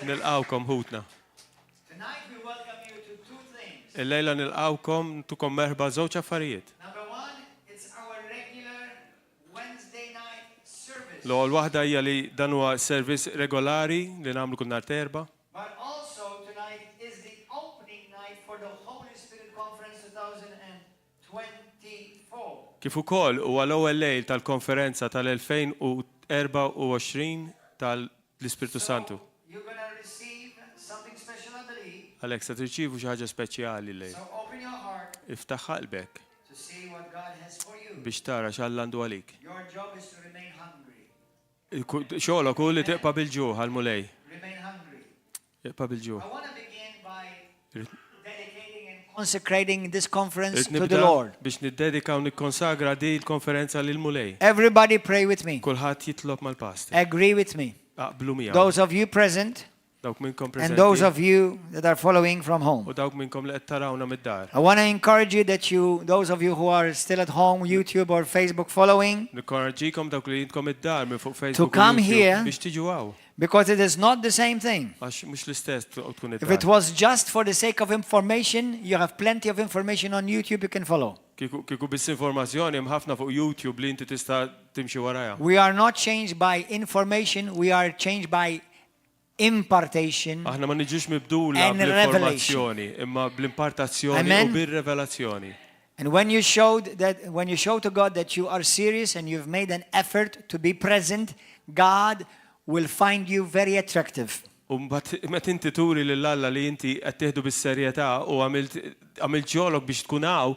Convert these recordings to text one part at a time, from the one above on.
Nilqawkom ħutna. Tonight we welcome you to two things. Illejla nilqawkom tukom merħba żewġ affarijiet. Number one, it's our regular Wednesday night service. L-ewwel waħda hija li dan huwa servizz regolari li nagħmlu kull nhar terba'. But also tonight is the opening night for the Holy Spirit Conference 2024. Kif ukoll huwa l-ewwel lejl tal-konferenza tal-2024 tal-Ispirtu Santu. You're going to receive something special, I believe. Għalhekk se tirċievu xi ħaġa speċjali lejl. So open your heart Iftaħ qalbek to see what God has for you. biex tara x'Alla għandu għalik. Your job is to remain hungry. Xogħolok hu li tiqpa' bil-ġuħ għall-mulej. Remain hungry. Iqpa' bil-ġuħ. I want to begin by dedicating and consecrating this conference to the Lord. Biex niddedika u nikkonsagra di l-konferenza lil-mulej. Everybody pray with me. Kulħadd jitlob mal-pastor. Agree with me. Aqblu miegħu. Those of you present Dawk minnkom and preżenti. those of you that are following from home. U dawk minnkom li qed tarawna mid-dar. I want to encourage you that those of you who are still at home, YouTube or Facebook following, Nikkoraġġikom dawk li jintkom id-dar minn fuq to Facebook come here biex tiġu għaw. because it is not the same thing. Għax mhux l-istess tkun If it id-dar. was just for the sake of information, you have plenty of information on YouTube you can follow. Kieku biss informazzjoni hemm ħafna fuq YouTube li inti tista' timxi warajha. We are not changed by information, we are changed by impartation. Aħna ma niġux mibdula And bl-informazzjoni, imma bl-impartazzjoni Amen. u bir-revelazzjoni. And when you show to God that you are serious and you've made an effort to be present, God will find you very attractive. U mbagħad meta inti turi lil Alla li inti qed tieħdu bis-serjetà u għamilt ġolok biex tkun hawn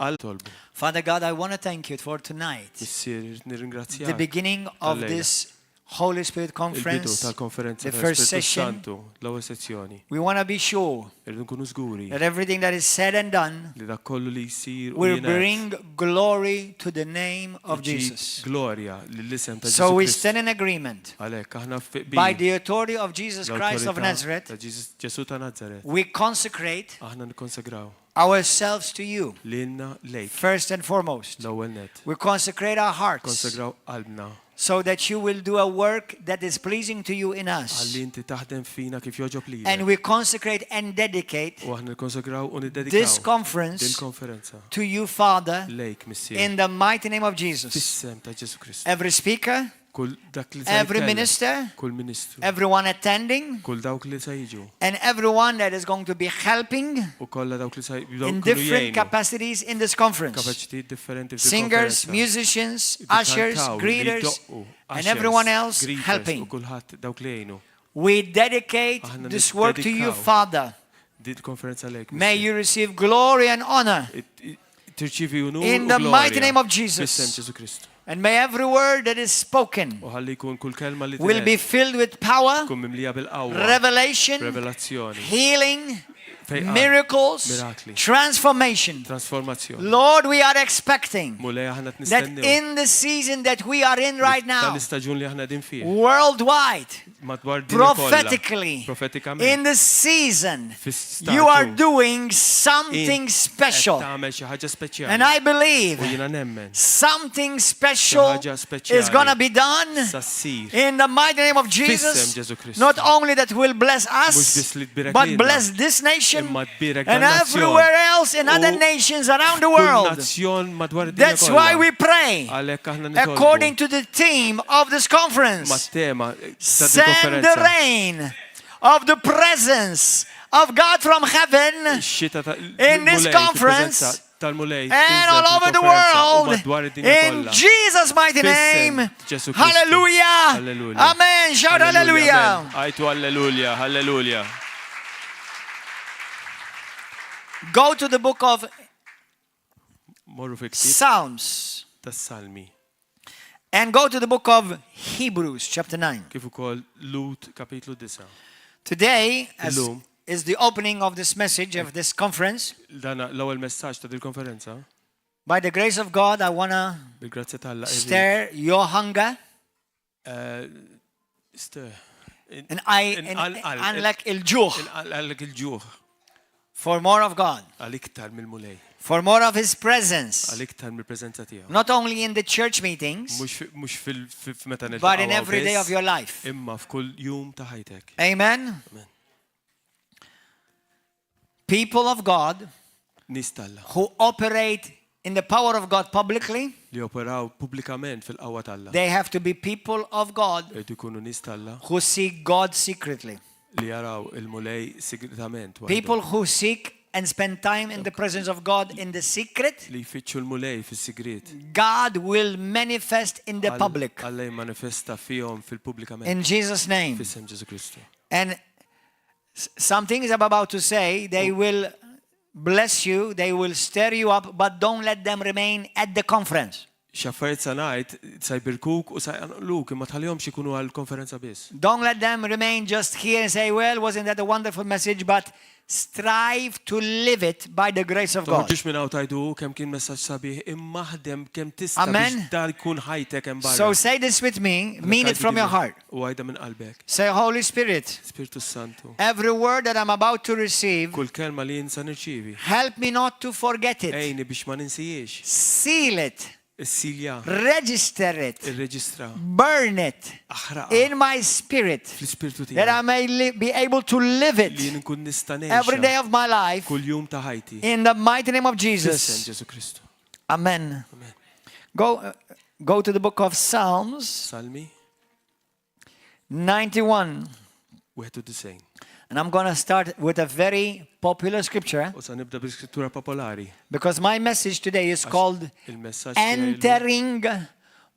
għal tolbu. Father God, I want to thank you for tonight, Issir nirringrazzjak. the beginning of Għallejla. this Holy Spirit Il-bidu conference, tal-konferenza the first tal-Spiritu session. Santu, l-ewwel sezzjoni. We want to be sure Irridu nkunu żguri that everything that is said and done li dak kollu li jsir u will jingħad bring glory to the name of iġib Jesus. glorja lill-isem ta' So we Ġesu Kristu. stand in agreement Għalhekk aħna by the authority of Jesus Christ of Nazareth. ta' Ġesu ta' Nazaret. We consecrate Aħna nikkonsegraw ourselves to you lilna lejk first and foremost. l-ewwel net. We consecrate our hearts Konsegraw qalbna so that you will do a work that is pleasing to you in us. għalli inti taħdem fina kif joġob lilek. And we consecrate and dedicate U aħna nikkonsegraw u this niddedikaw conference dil-konferenza to you, Father, lejk missier in the mighty name of Jesus. fis-sem ta' Ġesu Kristu. Every speaker, Kull dak li se every jitkellem, minister, kull ministru, everyone attending, kull dawk li se jiġu and everyone that is going to be helping u kollha dawk li se in jibdew different capacities in this conference. kapaċitijiet differenti Singers, fil-konferenza. musicians, Li ushers, kantaw, li greeters, jdoqqu, and ushers, everyone else greeters, helping. U kulħadd dawk li jgħinu. We dedicate Aħna this work to you, niddedikaw. Father. Dit konferenza lejk. May you receive glory and honor tirċivi unur in u the glorja mighty name of fis-sem Jesus. Ġesu Kristu. And may every word that is spoken U ħalli jkun kull kelma li will be filled with power, tkun mimlija bil-qawwa, revelation, revelazzjoni, healing, fejqan, miracles, Miracli. transformation. transformazzjoni. Lord, we are expecting Mulej aħna that nistennew. in the season that we are in right now, Tal-istaġun li aħna din fih. worldwide, Madwar din kollha. prophetically, Profetikament. in the season, Fis-statu. you are doing something Qed special. tagħmel xi ħaġa speċjali. And I believe U jiena nemmen something special ħaġa speċjali is going to be done sa ssir. in the mighty name of Fis-sem Jesus. Ġesu Kristu. Not only that will bless Mhux us, biss li tbirek but lilna, bless this nation imma tbirek and dan-nazzjon. everywhere else in other U nations around the kull world. nazzjon madwar id-dinja That's why kollha. we pray Għalhekk aħna nitolbu according to the theme of this conference. mat-tema ta' din Send the konferenza. rain of the presence of God from heaven Ix-xita ta' in this mulej, conference il-preżenza tal-mulej and tinżel all over the fil-konferenza u world madwar id-dinja in kollha. Jesus' mighty Fis-sem name. Ġesu Kristu. Hallelujah. Hallelujah. Amen. Shout hallelujah. amen. Ajtu alleluja, halleluja. Go to the book of Morru fi ktib Psalms tas-Salmi. and go to the book of Hebrews, chapter 9. Kif ukoll Lut kapitlu 9. Today, as Illum. is the opening of this message of this conference, Dana l-ewwel messaġġ ta' dil-konferenza by the grace of God, I want to bil-grazzja tal-Alla. stir your hunger and like il-ġuħ Għalek il-ġuħ for more of God. għal-iktar mill-mulej. For more of His presence. Għal iktar mill-preżenza tiegħu. Not only in the church meetings, Mhux fil-meta niltaqgħu. but in every day of your life. Imma f'kull jum ta' ħajtek. Amen. Amen. People of God Nies talla who operate in the power of God publicly, li operaw pubblikament fil-qawwa talla. they have to be people of God Qed ikunu nies talla who seek God secretly. li jaraw il-mulej segretament. People who seek and spend time in the presence of God in the secret, Li jfittxu l-mulej fis-sigriet. God will manifest in the public. Alla jmanifesta fihom fil-pubblikament. In Jesus' name. Fis-sem Ġesu Kristu. And some things I'm about to say, they will bless you, they will stir you up, but don't let them remain at the conference. Xaffariet sa ngħid sajbirkuk u sajqanqluk imma tħallihomx ikunu għall-konferenza biss. Don't let them remain just here and say, well, wasn't that a wonderful message, but strive to live it by the grace of God. Toħroġux minn hawn tajdu kemm kien messaġġ sabiħ imma ħdem kemm tista' Amen. biex dar jkun ħajtek hemm barra. So say this with me, mean it from your heart. U għajda minn qalbek. Say, Holy Spirit, Spiritu Santu. every word that I'm about to receive, Kull kelma li jinsa nirċievi. help me not to forget it. Ejni biex ma ninsijiex. Seal it, Is-silja, register it, irreġistra, burn it aħraqa in my spirit, fl-ispirtu that I tiegħek may be able to live li it nkun nista' every day ngħixha of my life kull jum ta' ħajti. in the mighty name of Fis-sem Jesus. Ġesu Kristu. Amen. Amen. Go to the book of Psalms Salmi 91. 91. And I'm going to start with a very popular scripture U sa nibda bil-skrittura popolari. because my message today is called Il-messaġġ tiegħi llum- Entering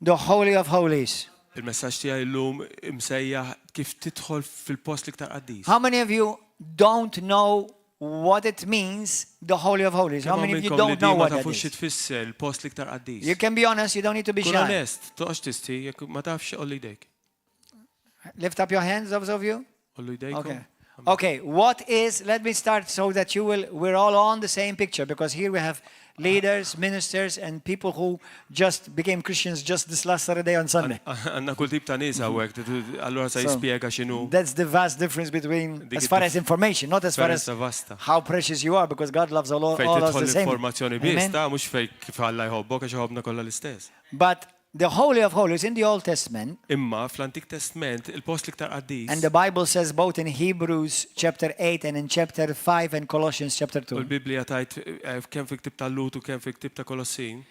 the Holy of Holies. il-messaġġ tiegħi llum imsejjaħ kif tidħol fil-post l-iktar qaddis. How many of you don't know what it means, the Holy of Holies? How Kemm many of you minnkom li don't know di ma what that tafux xi is? tfisser il-post l-iktar qaddis. You can be honest, you don't need to be Kun shy. onest, toqgħodx tisti, jekk ma tafx ollu jdejk. Lift up your hands, those of you. Ollu jdejkom. Okay. Okay, what is, let me start so that we're all on the same picture, because here we have leaders, ministers, and people who just became Christians just this last Saturday on Sunday. Għanna kull tip ta' nies hawnhekk, allura se So, jispjega x'inhu That's the vast difference between, Dik as far as information, not as far as differenza vasta. how precious you are, because God loves all Fejn us tidħol the same. l-informazzjoni biss, Amen. ta' mhux fejn kif Alla jħobbok għax iħobbna kollha l-istess. But the Holy of Holies in the Old Testament, Imma fl-Antik Testament il-post l-iktar qaddis and the Bible says both in Hebrews chapter 8 and in chapter 5 and Colossians chapter u 2, l-Biblja tajt kemm fi ktib tal-Lut u kemm fi ktib ta' Kolossin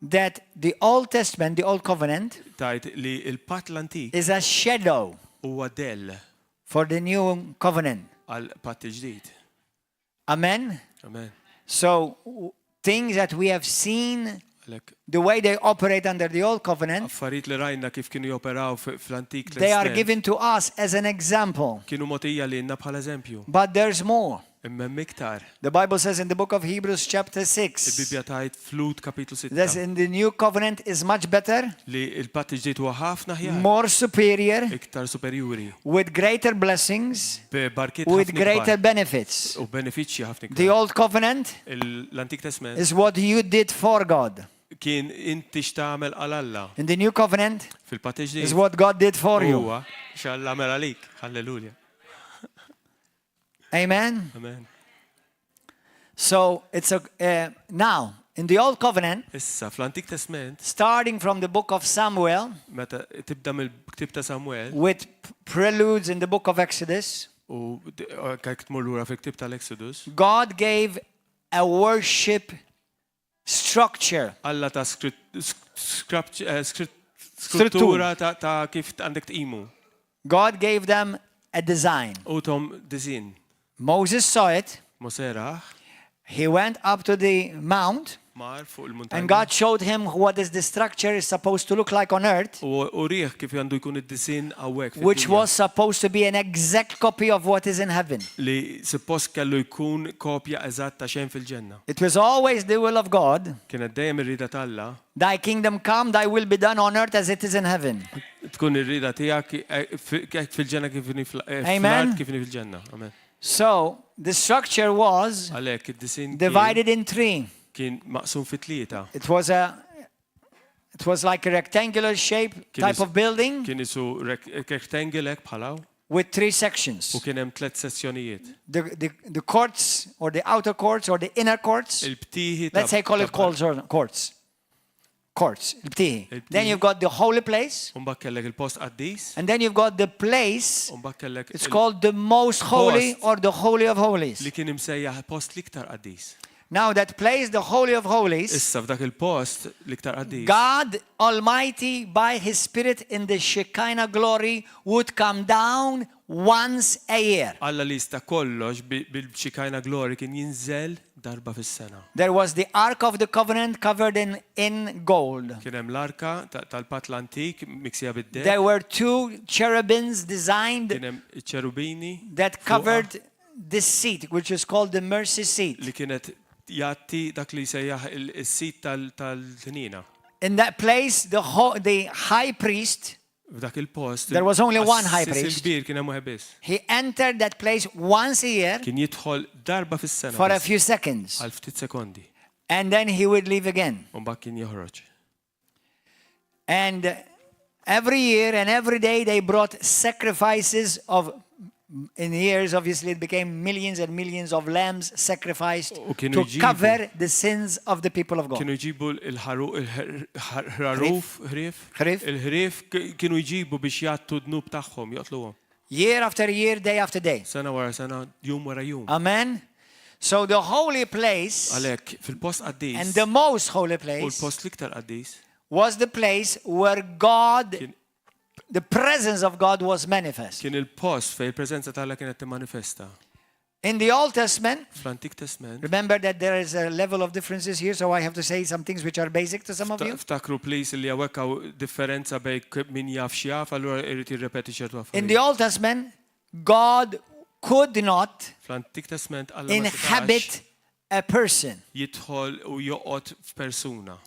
that the Old Testament, the Old Covenant, tajt li il-Patt l-Antik is a shadow huwa dell for the new covenant. għal patt il-ġdid. Amen. Amen. So things that we have seen, Għalhekk the way they operate under the Old Covenant, affarijiet li rajna kif kienu joperaw fl-Antik they are Testament given to us as an example. kienu mogħtija lilna bħala eżempju. But there's more. Imma hemm iktar. The Bible says in the book of Hebrews chapter 6, Il-Bibja tajt flut kapitlu 6 that in the new covenant is much better, li il-patt il-ġdid huwa ħafna ħjar, more superior, iktar superjuri, with greater blessings, b'barkiet with ħafna greater ikbar benefits. u benefiċċji ħafna The ikbar. Old Covenant L-Antik Testament is what you did for God. kien inti x'tagħmel għal Alla. And the new covenant Fil-patt is il-ġdid what God did for you. huwa x'Alla għamel għalik. Halleluja. Amen. Amen. So it's now in the Old Covenant, Issa fl-Antik Testament starting from the book of Samuel, meta tibda mill-ktib ta' Samuel with preludes in the book of Exodus, u kajk tmur lura fil-ktib tal-Exodus, God gave a worship structure. Alla ta' skrittura ta' kif għandek tqimu. God gave them a design. U tom dizin. Moses saw it. Mosera He went up to the mount, mar fuq and il-muntanja. God showed him what is the structure is supposed to look like on earth, U rieħ kif għandu jkun id-disin għawek. which was supposed to be an exact copy of what is in heaven. Li suppost kellu jkun kopja eżatt ta' xejn fil-ġenna. It was always the will of God. Kienet dejjem ir-rida talla, Thy kingdom come, thy will be done on earth as it is in heaven. tkun ir-rida tiegħek fil-ġenna kif inhi Amen. fil-art kif inhi fil-ġenna. Amen. So the structure was Għalhekk id-disin divided in three. kien maqsum fit tlieta. It was like a rectangular shape Kien type of building, Kien isu rectangle hekk bħalaw. with 3 sections. U kien hemm 3 sezzjonijiet. The courts or the outer courts or the inner courts. Il-btieħi Let's say call it courts. Courts. Il-btieħi. Then you've got the holy place. U mbagħad kellek il-post qaddis. And then you've got the place. U mbagħad kellek It's called the most holy or the holy of holies. li kien imsejjaħ post l-iktar qaddis. Now that place, the holy of holies, Issa f'dak il-post l-iktar qaddis. God Almighty by His Spirit in the Shekinah glory would come down once a year. Alla lista kollox bil-Shekinah glory kien jinżel darba fis-sena. There was the Ark of the Covenant covered in gold. Kien hemm l-arka tal-Patt l-Antik miksija bid-deheb. There were 2 cherubims designed Kien hemm ċerubini that covered this seat, which is called the mercy seat. li kienet jatti dak li sejjaħ is-sit tal-tnina. In that place, the high priest, F'dak il-post. there was only one high priest. Il-kbir kien hemm wieħed biss. He entered that place once a year Kien jidħol darba fis-sena for a few seconds. għal ftit sekondi. And then he would leave again. U mbagħad kien joħroġ. And every year and every day they brought sacrifices of, in years obviously it became millions and millions of lambs sacrificed to cover the sins of the people of God. Kienu jġibu il-ħaruf, il-ħrif, kienu jġibu biex jgħattu dnub tagħhom, joqtluhom. Year after year, day after day. Sena wara sena, jum wara jum. Amen. So the holy place Għalhekk fil-post qaddis and the most holy u place l-post l-iktar qaddis was the place where God, the presence of God was manifest. kien il-post fejn il-preżenza tagħha kienet timmanifesta. In the Old Testament, Fl-Antik Testament, remember that there is a level of differences here, so I have to say some things which are basic to some of you. ftakru please li hawnhekk hawn differenza bejn min jaf x'jaf, allura jrid jirrepeti ċertu affarijiet. In the Old Testament, God could not Fl-Antik Testament Alla ma inhabit a person. jidħol u joqgħod f'persuna.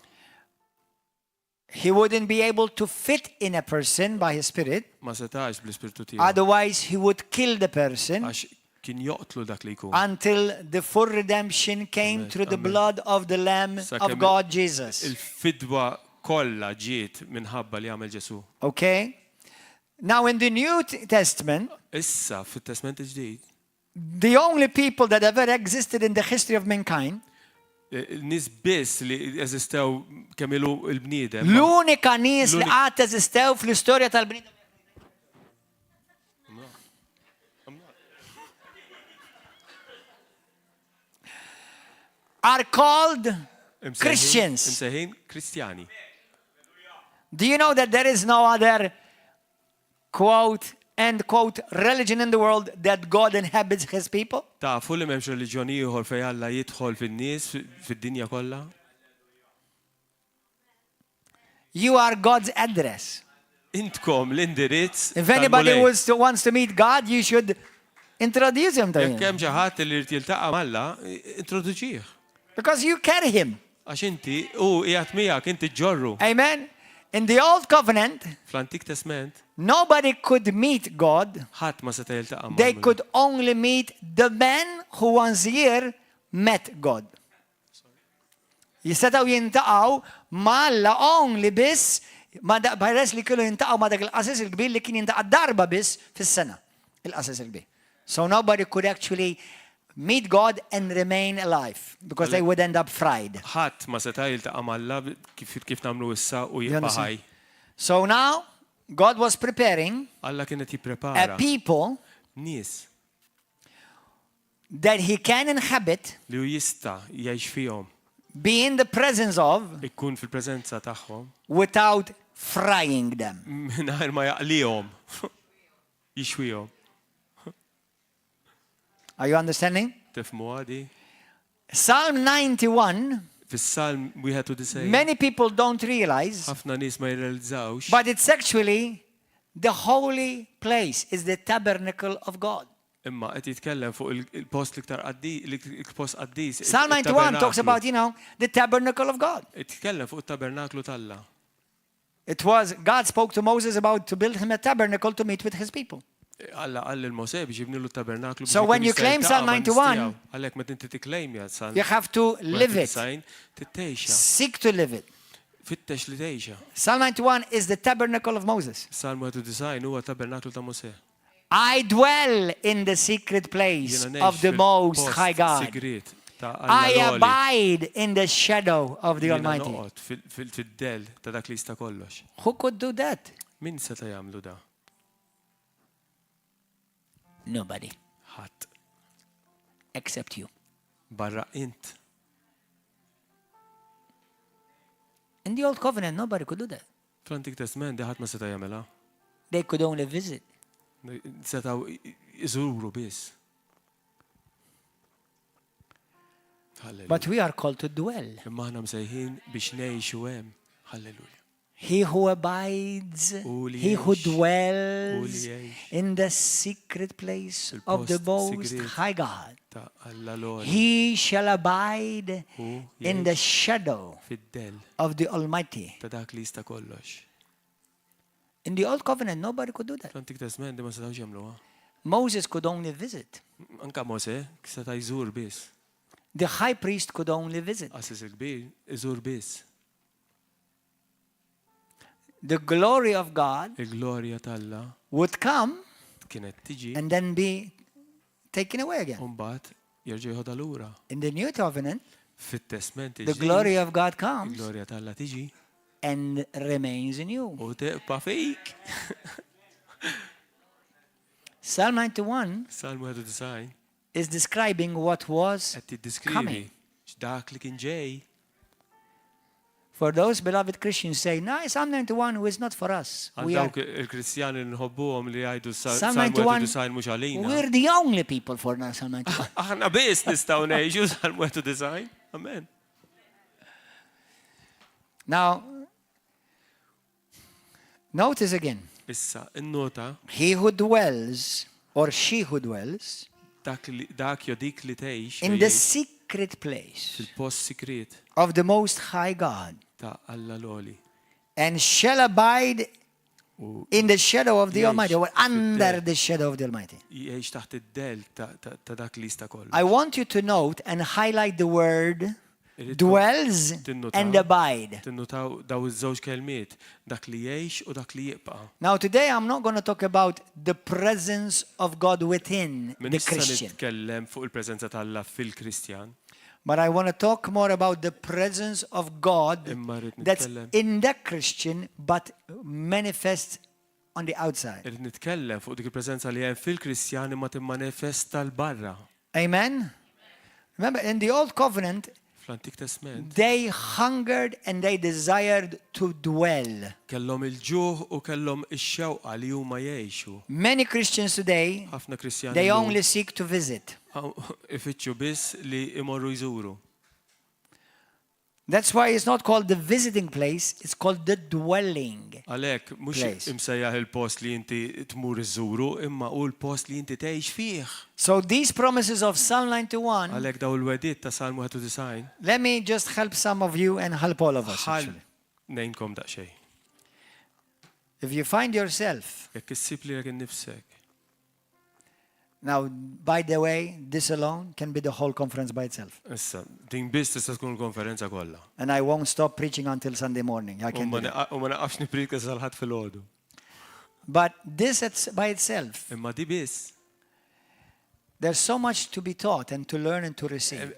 He wouldn't be able to fit in a person by his spirit. Ma setax bl-ispirtu tiegħu. Otherwise, he would kill the person Għax kien joqtlu dak li jkun. until the full redemption came through the blood of the Lamb of God, Jesus. Il-fidwa kollha ġiet minħabba li għamel Ġesu. Okay? Now, in the New Testament, Issa fit-Testament il-ġdid, the only people that ever existed in the history of mankind, nis biss li eżistew kemm ilu l-bniedem. l-unika nies li qatt eżistew fl-istorja tal-bniedem are called Christians. Imsejħin Kristjani. Do you know that there is no other quote end quote religion in the world that God inhabits his people? Tafu li m'hemmx reliġjoni ieħor fejn Alla jidħol fin-nies fid-dinja kollha? You are God's address. Intkom l-indirizz. If anybody wants to meet God, you should introduce him to Jekk him. hemm xi ħadd li jrid jiltaqa' Alla, introduċih. Because you carry him. Għax inti hu qiegħed miegħek inti ġorru. Amen. In the Old Covenant, Fl-Antik Testament nobody could meet God. ħadd ma seta' jiltaqa' They magħmel. could only meet the man who once a year met God. Jistataw jintaqaw ma Alla only biss, ma bħares li kienu jintaqaw ma dak il-qasas il-kbir li kien jintaqa' darba biss fis-sena. Il-qasas il-kbir. So nobody could actually meet God and remain alive because they would end up fried. Ħadd ma seta' jiltaqa' mal-Alla kif nagħmlu issa u jibqa' ħaj. So now God was preparing Alla kienet a jipprepara people nies that he can inhabit, li hu jista' jgħix fihom, be in the presence of, ikkun fil-preżenza tagħhom without frying them. mingħajr ma jaqlihom. Jixwihom. Are you understanding? Tifhmu għadi? Psalm 91, Fis-Salm wieħed u disejn. many people don't realize, Ħafna nies ma jirrealizzawx. but it's actually the holy place, is the tabernacle of God. Imma qed jitkellem fuq il-post l-iktar il-post qaddis. Psalm 91 talks about, the tabernacle of God. Jitkellem fuq it-tabernaklu talla. It was, God spoke to Moses about to build him a tabernacle to meet with his people. Alla qal il-Mosè biex jibnilu t-tabernaklu. So when you claim Psalm 91, għalhekk meta inti tiklejmja Psalm you have to live it. Tittejxa. Seek to live it. Fittex li tgħixha. Psalm 91 is the tabernacle of Moses. Psalm 91 huwa tabernaklu ta' Mosè. I dwell in the secret place Jiena of ngħix the Most fil-post High God. sigriet ta' I Alla l-Oli. abide in the shadow of the Jiena Almighty. noqgħod fid-del ta' dak li jista' kollox. Who could do that? Min seta' jagħmlu da? Nobody, Ħadd. except you. Barra int. In the Old Covenant, nobody could do that. Fl-Antik Testament di ħadd ma seta' jagħmilha. They could only visit. Setaw iżuru biss. Halleluja. But we are called to dwell. Imma aħna msejħin biex ngħixu hemm. Halleluja. He who abides, Uli he who jgħix. dwells Uli jgħix. in the secret place of the Fil-post Most sigriet. High God, Ta' Alla l-Oli. he shall abide Hu in the jgħix shadow fid-del of the Almighty. ta' dak li jista' kollox. In the Old Covenant, nobody could do that. Fl-Antik Testament di ma setgħux jagħmluha. Moses could only visit. Anka Mose seta' jżur biss. The high priest could only visit. Assis il-kbir iżur biss. The glory of God Il-glorja tal-Alla would come kienet tiġi and then be taken away again. u mbagħad jerġa' jħodha lura. In the New Covenant, Fit-Testament the glory of God comes il-glorja tal-Alla tiġi and remains in you. u teqpa' fik. Psalm 91 Salmu 91 is describing what was qed tiddiskrivi coming. x'dak li kien ġej. For those beloved Christians say, no, Psalm 91 is not for us. Għal We are, dawk il-Kristjani li nħobbuhom li jgħidu Psalm Salmu 91, 91 mhux għalina. we're the only people for now, Psalm 91. Aħna biss nistgħu ngħixu Salmu 91. Amen. Now, notice again, Issa, innota he who dwells, or she who dwells, dak jew dik li tgħix in the secret place fil-post sikriet of the Most High God, ta' Alla l-Oli. and shall abide U in the shadow of the Yes, Almighty, or under fit-del. the shadow of the Almighty. jgħix taħt id-del ta' dak li jista' kollu. I want you to note and highlight the word Irrid dwells tinnotaw- and abide. Tinnutaw daw iż-żewġ kelmiet, dak li jgħix u dak li jibqa'. Now, today I'm not going to talk about the presence of God within Min the issa Christian, nitkellem fuq il-preżenza tal-Alla fil-Kristjan, but I want to talk more about the presence of God imma rrid that's nitkellem in the Christian but manifests on the outside. Irrid nitkellem fuq dik il-preżenza li hemm fil-Kristjan imma timmanifesta l-barra. Amen? Remember, in the Old Covenant, Fl-Antik Testament they hungered and they desired to dwell. kellhom il-ġuħ u kellhom ix-xewqa li huma jgħixu. Many Christians today, Ħafna Kristjani they llum only seek to visit. ifittxu biss li imorru jżuru. That's why it's not called the visiting place, it's called the dwelling. Għalhekk mhux Place. imsejjaħ il-post li inti tmur iżuru, imma hu l-post li inti tgħix fih. So these promises of Psalm 91, Għalhekk daw il-wedit ta' Salmu 91 let me just help some of you and help all of us. ħal Actually. nejnkom daqsxejn. If you find yourself, Jekk issib li jekk innifsek. now, by the way, this alone can be the whole conference by itself. Issa, din biss tista' tkun il-konferenza kollha. And I won't stop preaching until Sunday morning. I U can ma do that. naqafx niprika salħat fil-ħodu. But this by itself, Imma di biss. there's so much to be taught and to learn and to receive.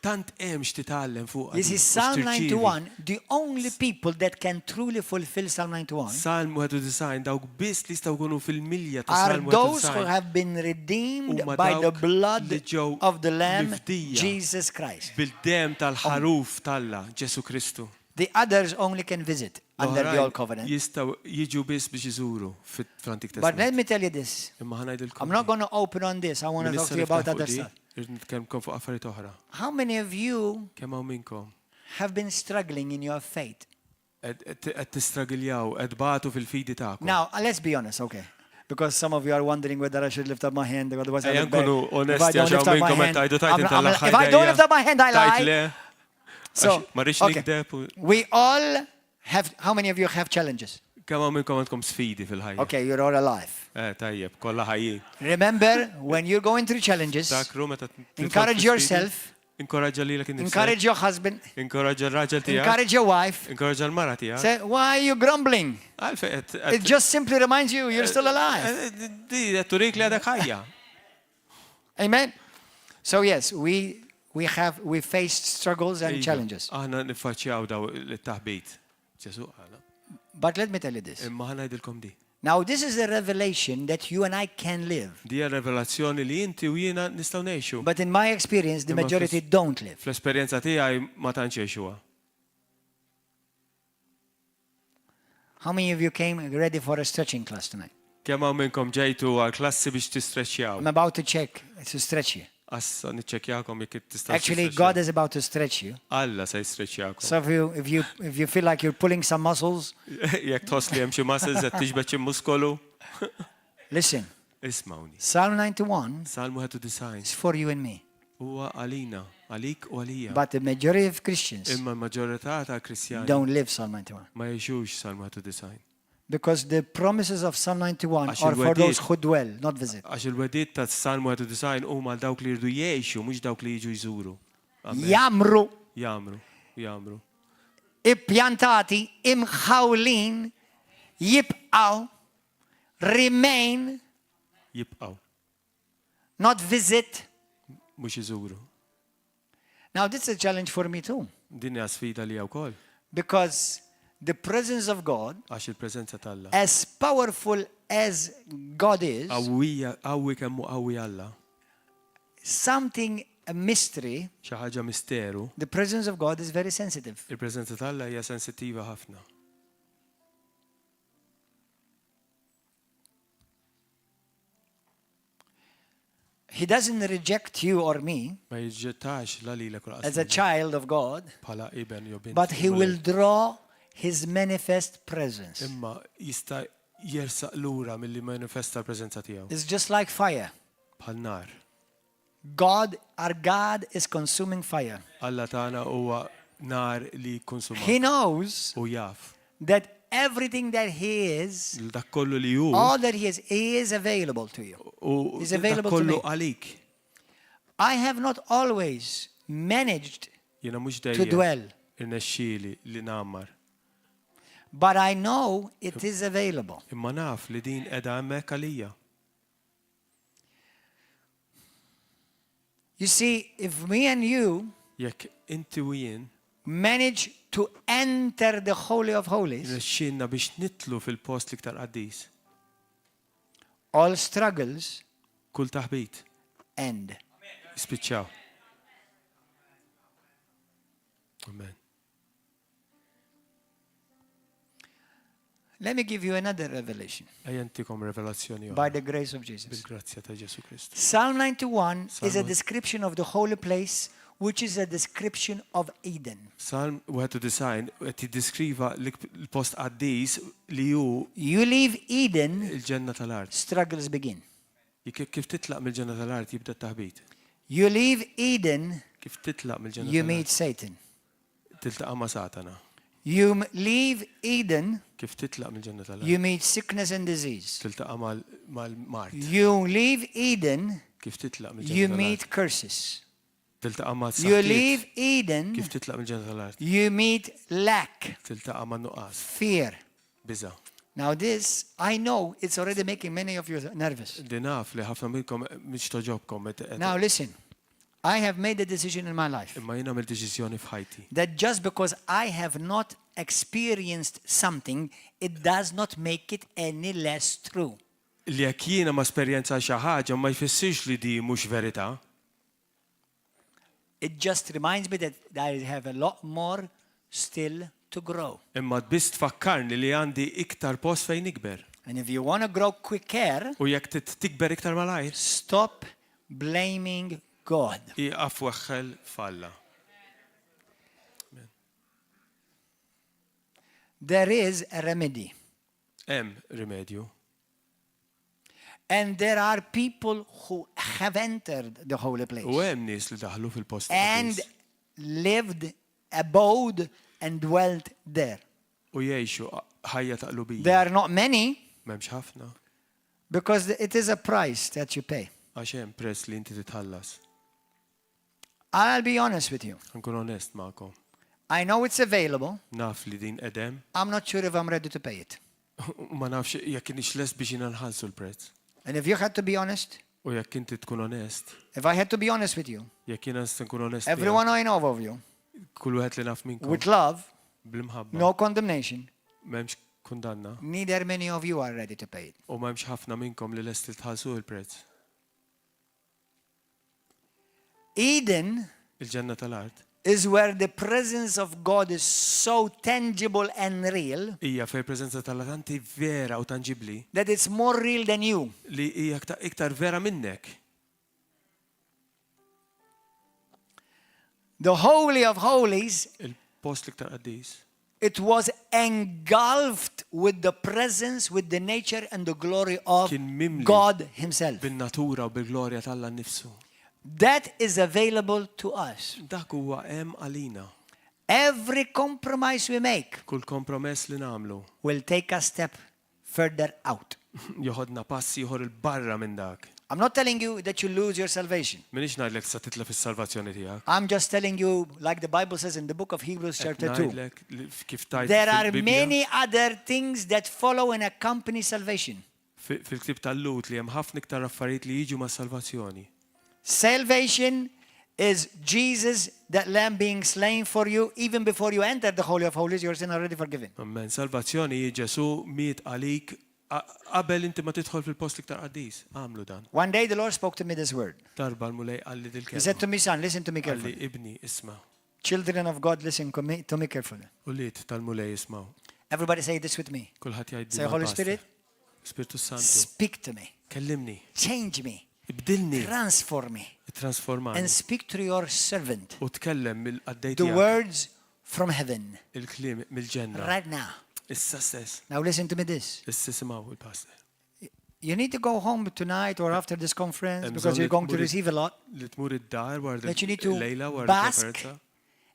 Tant hemm x'titgħallem fuq. This is Psalm 91, the only people that can truly fulfill Psalm 91 Salm 91 dawk biss li jistgħu jkunu fil-milja ta' are Salm those who 91. have been redeemed Huma by the dawk blood li ġew of the Lamb, mifdija Jesus Christ. bil-dem tal-ħaruf talla, Ġesu Kristu. The others only can visit under the Old Covenant. Jistgħu jiġu biss biex iżuru fl-Antik But let Testament. me tell you this. Imma ħanajdilkom. I'm not going to open on this. I want to talk to you about other stuff. Irid nitkellmkom fuq affarijiet oħra. How many of you Kemm hawn minnkom have been struggling in your faith? qed tistragiljaw, qed batu fil-fidi tagħkom. Now, let's be honest, okay? Because some of you are wondering whether I should lift up my hand. Otherwise I Ejja look bad. nkunu If I onesti don't għax lift hawn up my minnkom qed hand, tgħidu tajt inta l-aħħar if I don't lift up my hand, I tajt lie. le. So, Ma rridx okay. nikdeb u We all have, how many of you have challenges? kemm hawn minnkom għandkom sfidi fil-ħajja. Okay, you're all alive. Tajjeb, kollha ħajjin. Remember, when you're going through challenges, Dakru meta encourage yourself Inkoraġġa lilek innifsek. Encourage your husband. Inkoraġġa l-raġel tiegħek. Encourage your wife. Inkoraġġa l-mara tiegħek. Say, why are you grumbling? Għalfejn It just simply reminds you you're still alive. Di qed turik li għadek ħajja. Amen. So yes, we faced struggles and challenges. Aħna niffaċċjaw daw it-taħbit. Ġesu qala. But let me tell you this. Imma ħa ngħidilkom di. Now this is a revelation that you and I can live. Di revelazzjoni li inti u jiena nistgħu ngħixu. But in my experience, the majority don't live. Fl-esperjenza tiegħi ma tantx jgħixuha. How many of you came ready for a stretching class tonight? Kemm hawn minnkom ġejtu għal klassi biex tistreċċjaw. I'm about to check to stretch you. Assa niċċekkjakom jekk tista' Actually, God is about to stretch you. Alla se jistreċċjakom. So if you feel like you're pulling some muscles, Jekk tħoss li hemm xi muscles qed tixbed xi muskolu. listen. Ismawni. Psalm 91 Salmu 91 is for you and me. huwa għalina, għalik u għalija. But the majority of Christians Imma l-maġġorità ta' Kristjani don't live Psalm 91. ma jgħixux Salmu 91. Because the promises of Psalm 91 Għax are for those il-wedid- who dwell, not visit. Għax il-wedid ta' Salmu 91 huma dawk li jridu jgħixu, mhux dawk li jiġu jżuru. Amen. Jamru, Jamru. ippjantati, imħawlin, jibqaw, remain, Jibqgħu, not visit. mhux iżuru. Now this is a challenge for me too. Din hija sfida li wkoll Because the presence of God, għax il-preżenza tal-Alla. as powerful as God is, Qawwi kemm hu qawwi Alla. something, a mystery, Xi ħaġa misteru, the presence of God is very sensitive. il-preżenza tal-Alla hija sensittiva ħafna. He doesn't reject you or me Ma jiġġettax la lilek u as a child of God, bħala iben jew bint. but he will draw his manifest presence. Imma jista' jersaq lura milli manifesta l-preżenza tiegħu. It's just like fire. Bħal nar. God, our God is consuming fire. Alla tagħna huwa nar li jikkonsuma. He knows U jaf. that everything that he is, Dak kollu li hu all that he is available to you. u is dak available to kollu me. għalik. I have not always managed Jiena mhux to dejjem dwell, irnexxieli li nagħmar. but I know it is available. Imma naf li din qiegħda hemmhekk għalija. You see, if me and you Jekk inti u jien manage to enter the Holy of Holies, irnexxielna biex nitlu fil-post l-iktar qaddis. all struggles Kull taħbit end. spiċċaw. Amen. Let me give you another revelation Ejjentikom revelazzjoni by the grace of Jesus. bil-grazzja ta' Ġesu Kristu. Psalm 91 is a Psalm- description of the holy place, which is a description of Eden. Salm 91 qed jiddeskriva l-post qaddis li hu You leave Eden, il-ġenna tal-art. struggles begin. Kif titlaq mill-ġenna tal-art jibda t-taħbit. You leave Eden, Kif titlaq mill-ġenna you tal-art meet Satan. tiltaqa' ma' Satana. You leave Eden, Kif titlaq mill-ġenna tal-art you meet sickness and disease. tiltaqa' mal-mart. You leave Eden, Kif titlaq you mill-ġenna meet tal-art curses. tiltaqa' ma' You s-saħħiet. leave Eden, Kif titlaq mill-ġenna tal-art you meet lack, tiltaqa' ma' nuqqas, fear. biża'. Now this, I know it's already making many of you nervous. Di naf li ħafna minnkom mhix toġobkom Now listen, I have made a decision in my life imma jiena mill-deċiżjoni f'ħajti. that just because I have not experienced something, it does not make it any less true. Li jekk jiena ma esperjenza xi ħaġa ma jfissirx li di mhux verità. It just reminds me that I have a lot more still to grow. Imma biss tfakkarni li għandi iktar post fejn ikber. And if you want to grow quicker, U jekk tikber iktar malajr, stop blaming God. iqaf weħħel falla. There is a remedy. Hemm rimedju. And there are people who have entered the holy place U hemm nies li daħlu fil-post and qaddis. lived, abode, and dwelt there. U jgħixu ħajja ta' qlubija. There are not many M'hemmx ħafna because it is a price that you pay. għax hemm press li inti titħallas. I'll be honest with you. Nkun onest magħkom. I know it's available. Naf li din edem, I'm not sure if I'm ready to pay it. u ma nafx jekk inix lest biex jiena nħallsu l-prezz. And if you had to be honest, U jekk inti tkun onest, if I had to be honest with you, jekk jiena nista' nkun onest. everyone I know of you, Kull wieħed li naf minnkom. with love, Bl-imħabba. no condemnation, M'hemmx kundanna. neither many of you are ready to pay it. U m'hemmx ħafna minnkom li lest tħallsu l-prezz. Eden Il-ġenna tal-art is where the presence of God is so tangible and real hija fej preżenza tal-tanti vera u tangibbli that it's more real than you. li hija iktar vera minnek. The Holy of Holies, Il-post l-iktar qaddis it was engulfed with the presence, with the nature and the glory of kien mimli God Himself. bin-natura u bil-glorja tal-Alla nnifsu. That is available to us. Dak huwa hemm għalina. Every compromise we make Kull kompromess li nagħmlu will take a step further out. joħodna passi ieħor il-barra minn dak. I'm not telling you that you lose your salvation. Minix ngħidlek sa titla fis-salvazzjoni tiegħek. I'm just telling you, like the Bible says in the book of Hebrews chapter 2, Ngħidlek kif tajt there are fil-Bibja, many other things that follow and accompany salvation. fil-ktib tal-Lut li hemm ħafna iktar affarijiet li jiġu mas-salvazzjoni. Salvation is Jesus, that lamb being slain for you. Even before you enter the Holy of Holies, your sin already forgiven. Amen. Salvazzjoni hi Ġesu miet għalik qabel inti ma tidħol fil-post iktar qaddis. Għamlu dan. One day the Lord spoke to me this word. Darba l-mulej għalli He dil-kelma. said to me, son, listen to me Għalli carefully. ibni isma. Children of God, listen to me carefully. U liet tal-mulej ismaw. Everybody say this with me. Kulħadd jgħid Say, Holy Spirit, Spiritu Santu. speak to me. Kellimni. Change me. Ibdilni. Transform me. Transformani. And speak to your servant U tkellem mill-qaddej the tiegħek. words from heaven Il-kliem mill-ġenna. right now. Issa stess. Now listen to me this. Issa simgħu il-pastor. You need to go home tonight or after this conference Hemm because bżonn you're li going to tmur receive a lot. Li tmur id-dar wara That you need to lejla wara bask l-konferenza.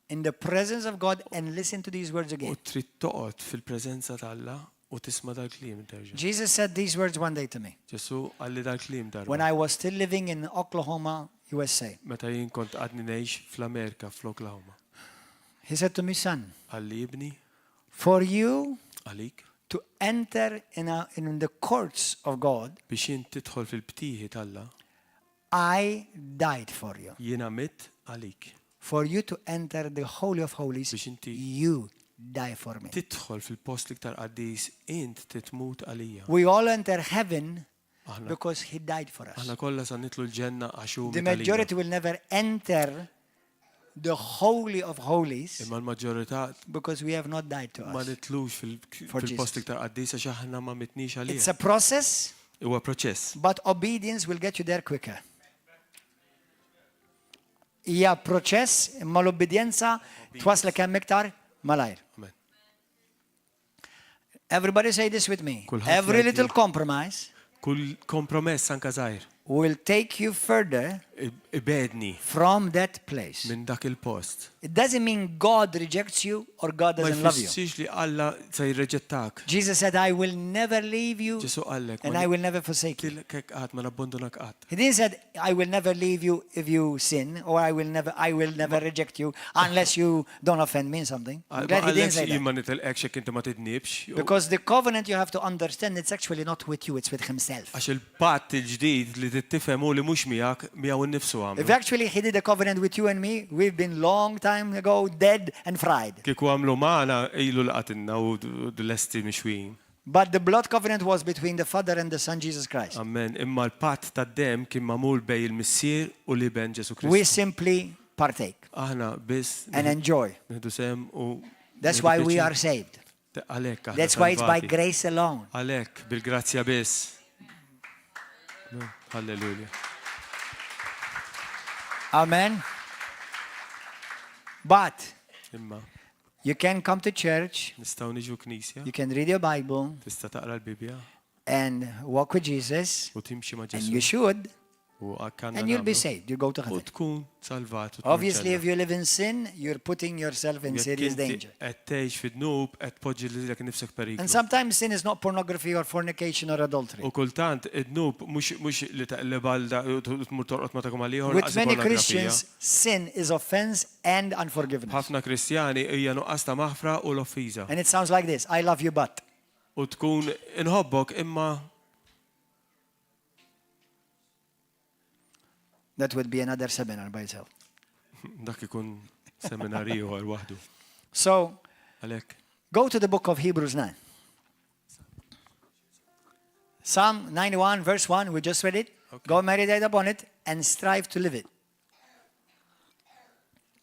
in the presence of God and listen to these words U again. trid toqgħod fil-preżenza tal-Alla u tisma' dal-kliem terġa'. Jesus said these words one day to me Ġesu għalli dal-kliem when darba. I was still living in Oklahoma, USA. Meta jien kont għadni ngħix fl-Amerika fl-Oklahoma. He said to me, son, Għalli ibni for you għalik to enter in the courts of God, biex jien tidħol fil-ptieħi tal-Alla I died for you. jiena mitt għalik. For you to enter the Holy of Holies, Biex inti you die for me. tidħol fil-post liktar qaddis int titmut għalija. We all enter heaven Aħna because He died for us. aħna kollha sa nitlu l-ġenna għax hu The mit għalija. majority will never enter the Holy of Holies Imma l-maġġorità because we have not died to ma us. nitlux For fil-post Jesus. liktar qaddis għax aħna ma mitniex It's għalija. a process, Huwa proċess. but obedience will get you there quicker. Hija proċess, imma l-obbedjenza twaslek hemm iktar malajr. Amen. Everybody say this with me. Kulħadd Every jgħid little li- compromise Kull kompromess anka żgħir will take you further ibedni from that place. minn dak il-post. It doesn't mean God rejects you or God Ma doesn't love you. jfissirx li Alla se jirreġettak. Jesus said, I will never leave you Ġesu qallek and I will never forsake you. tilkek qatt ma nabbondonak qatt. He didn't say, I will never leave you if you sin, or I will never reject you unless you don't offend me in something. I'm glad he didn't say jien that. ma nitilqek xek inti ma tidnibx. Because the covenant you have to understand, it's actually not with you, it's with Himself. Għax il-patt il-ġdid li tittifhem u li mhux miegħek miegħu nnifsu If għamlu. actually He did a covenant with you and me, we've been long time ago dead and fried. Kieku għamlu magħna ilu laqatilna u lesti mixwin. But the blood covenant was between the Father and the Son, Jesus Christ. Amen. Imma l-patt tad-dem kien magħmul bej il-missier u liben Ġesu We Kristu. simply partake Aħna biss and enjoy. nieħdu sem u That's why we are saved. Għalhekk aħna That's why it's by salvati. grace alone. Għalhekk bil-grazzja biss. Halleluja. Amen. But Imma you can come to church, nistgħu niġu knisja, you can read your Bible tista' taqra l-Bibja and walk with Jesus, u timxi ma' and you Ġesu. should, U għakkanna And you'll be namlu. saved. You go to U heaven. tkun salvat. u tkun Obviously, ċella. if you live in sin, you're putting yourself in Jekk serious inti danger. qed tgħix fid-dnub qed tpoġġi lilek nifsek periklu. And sometimes sin is not pornography or fornication or adultery. U kultant id-dnub mhux li taqleb għalda u tmur torqod ma tagħhom għalihom With many Christians, sin is offense and unforgiveness. ħafna Kristjani hija nuqqas ta' maħfra u l-offiża. And it sounds like this: I love you, but. U tkun inħobbok imma That would be another seminar by itself. dak ikun seminarju għal waħdu. So, Għalhekk. go to the book of Hebrews 9. Psalm 91, verse 1, we just read it. Okay. Go meditate upon it and strive to live it.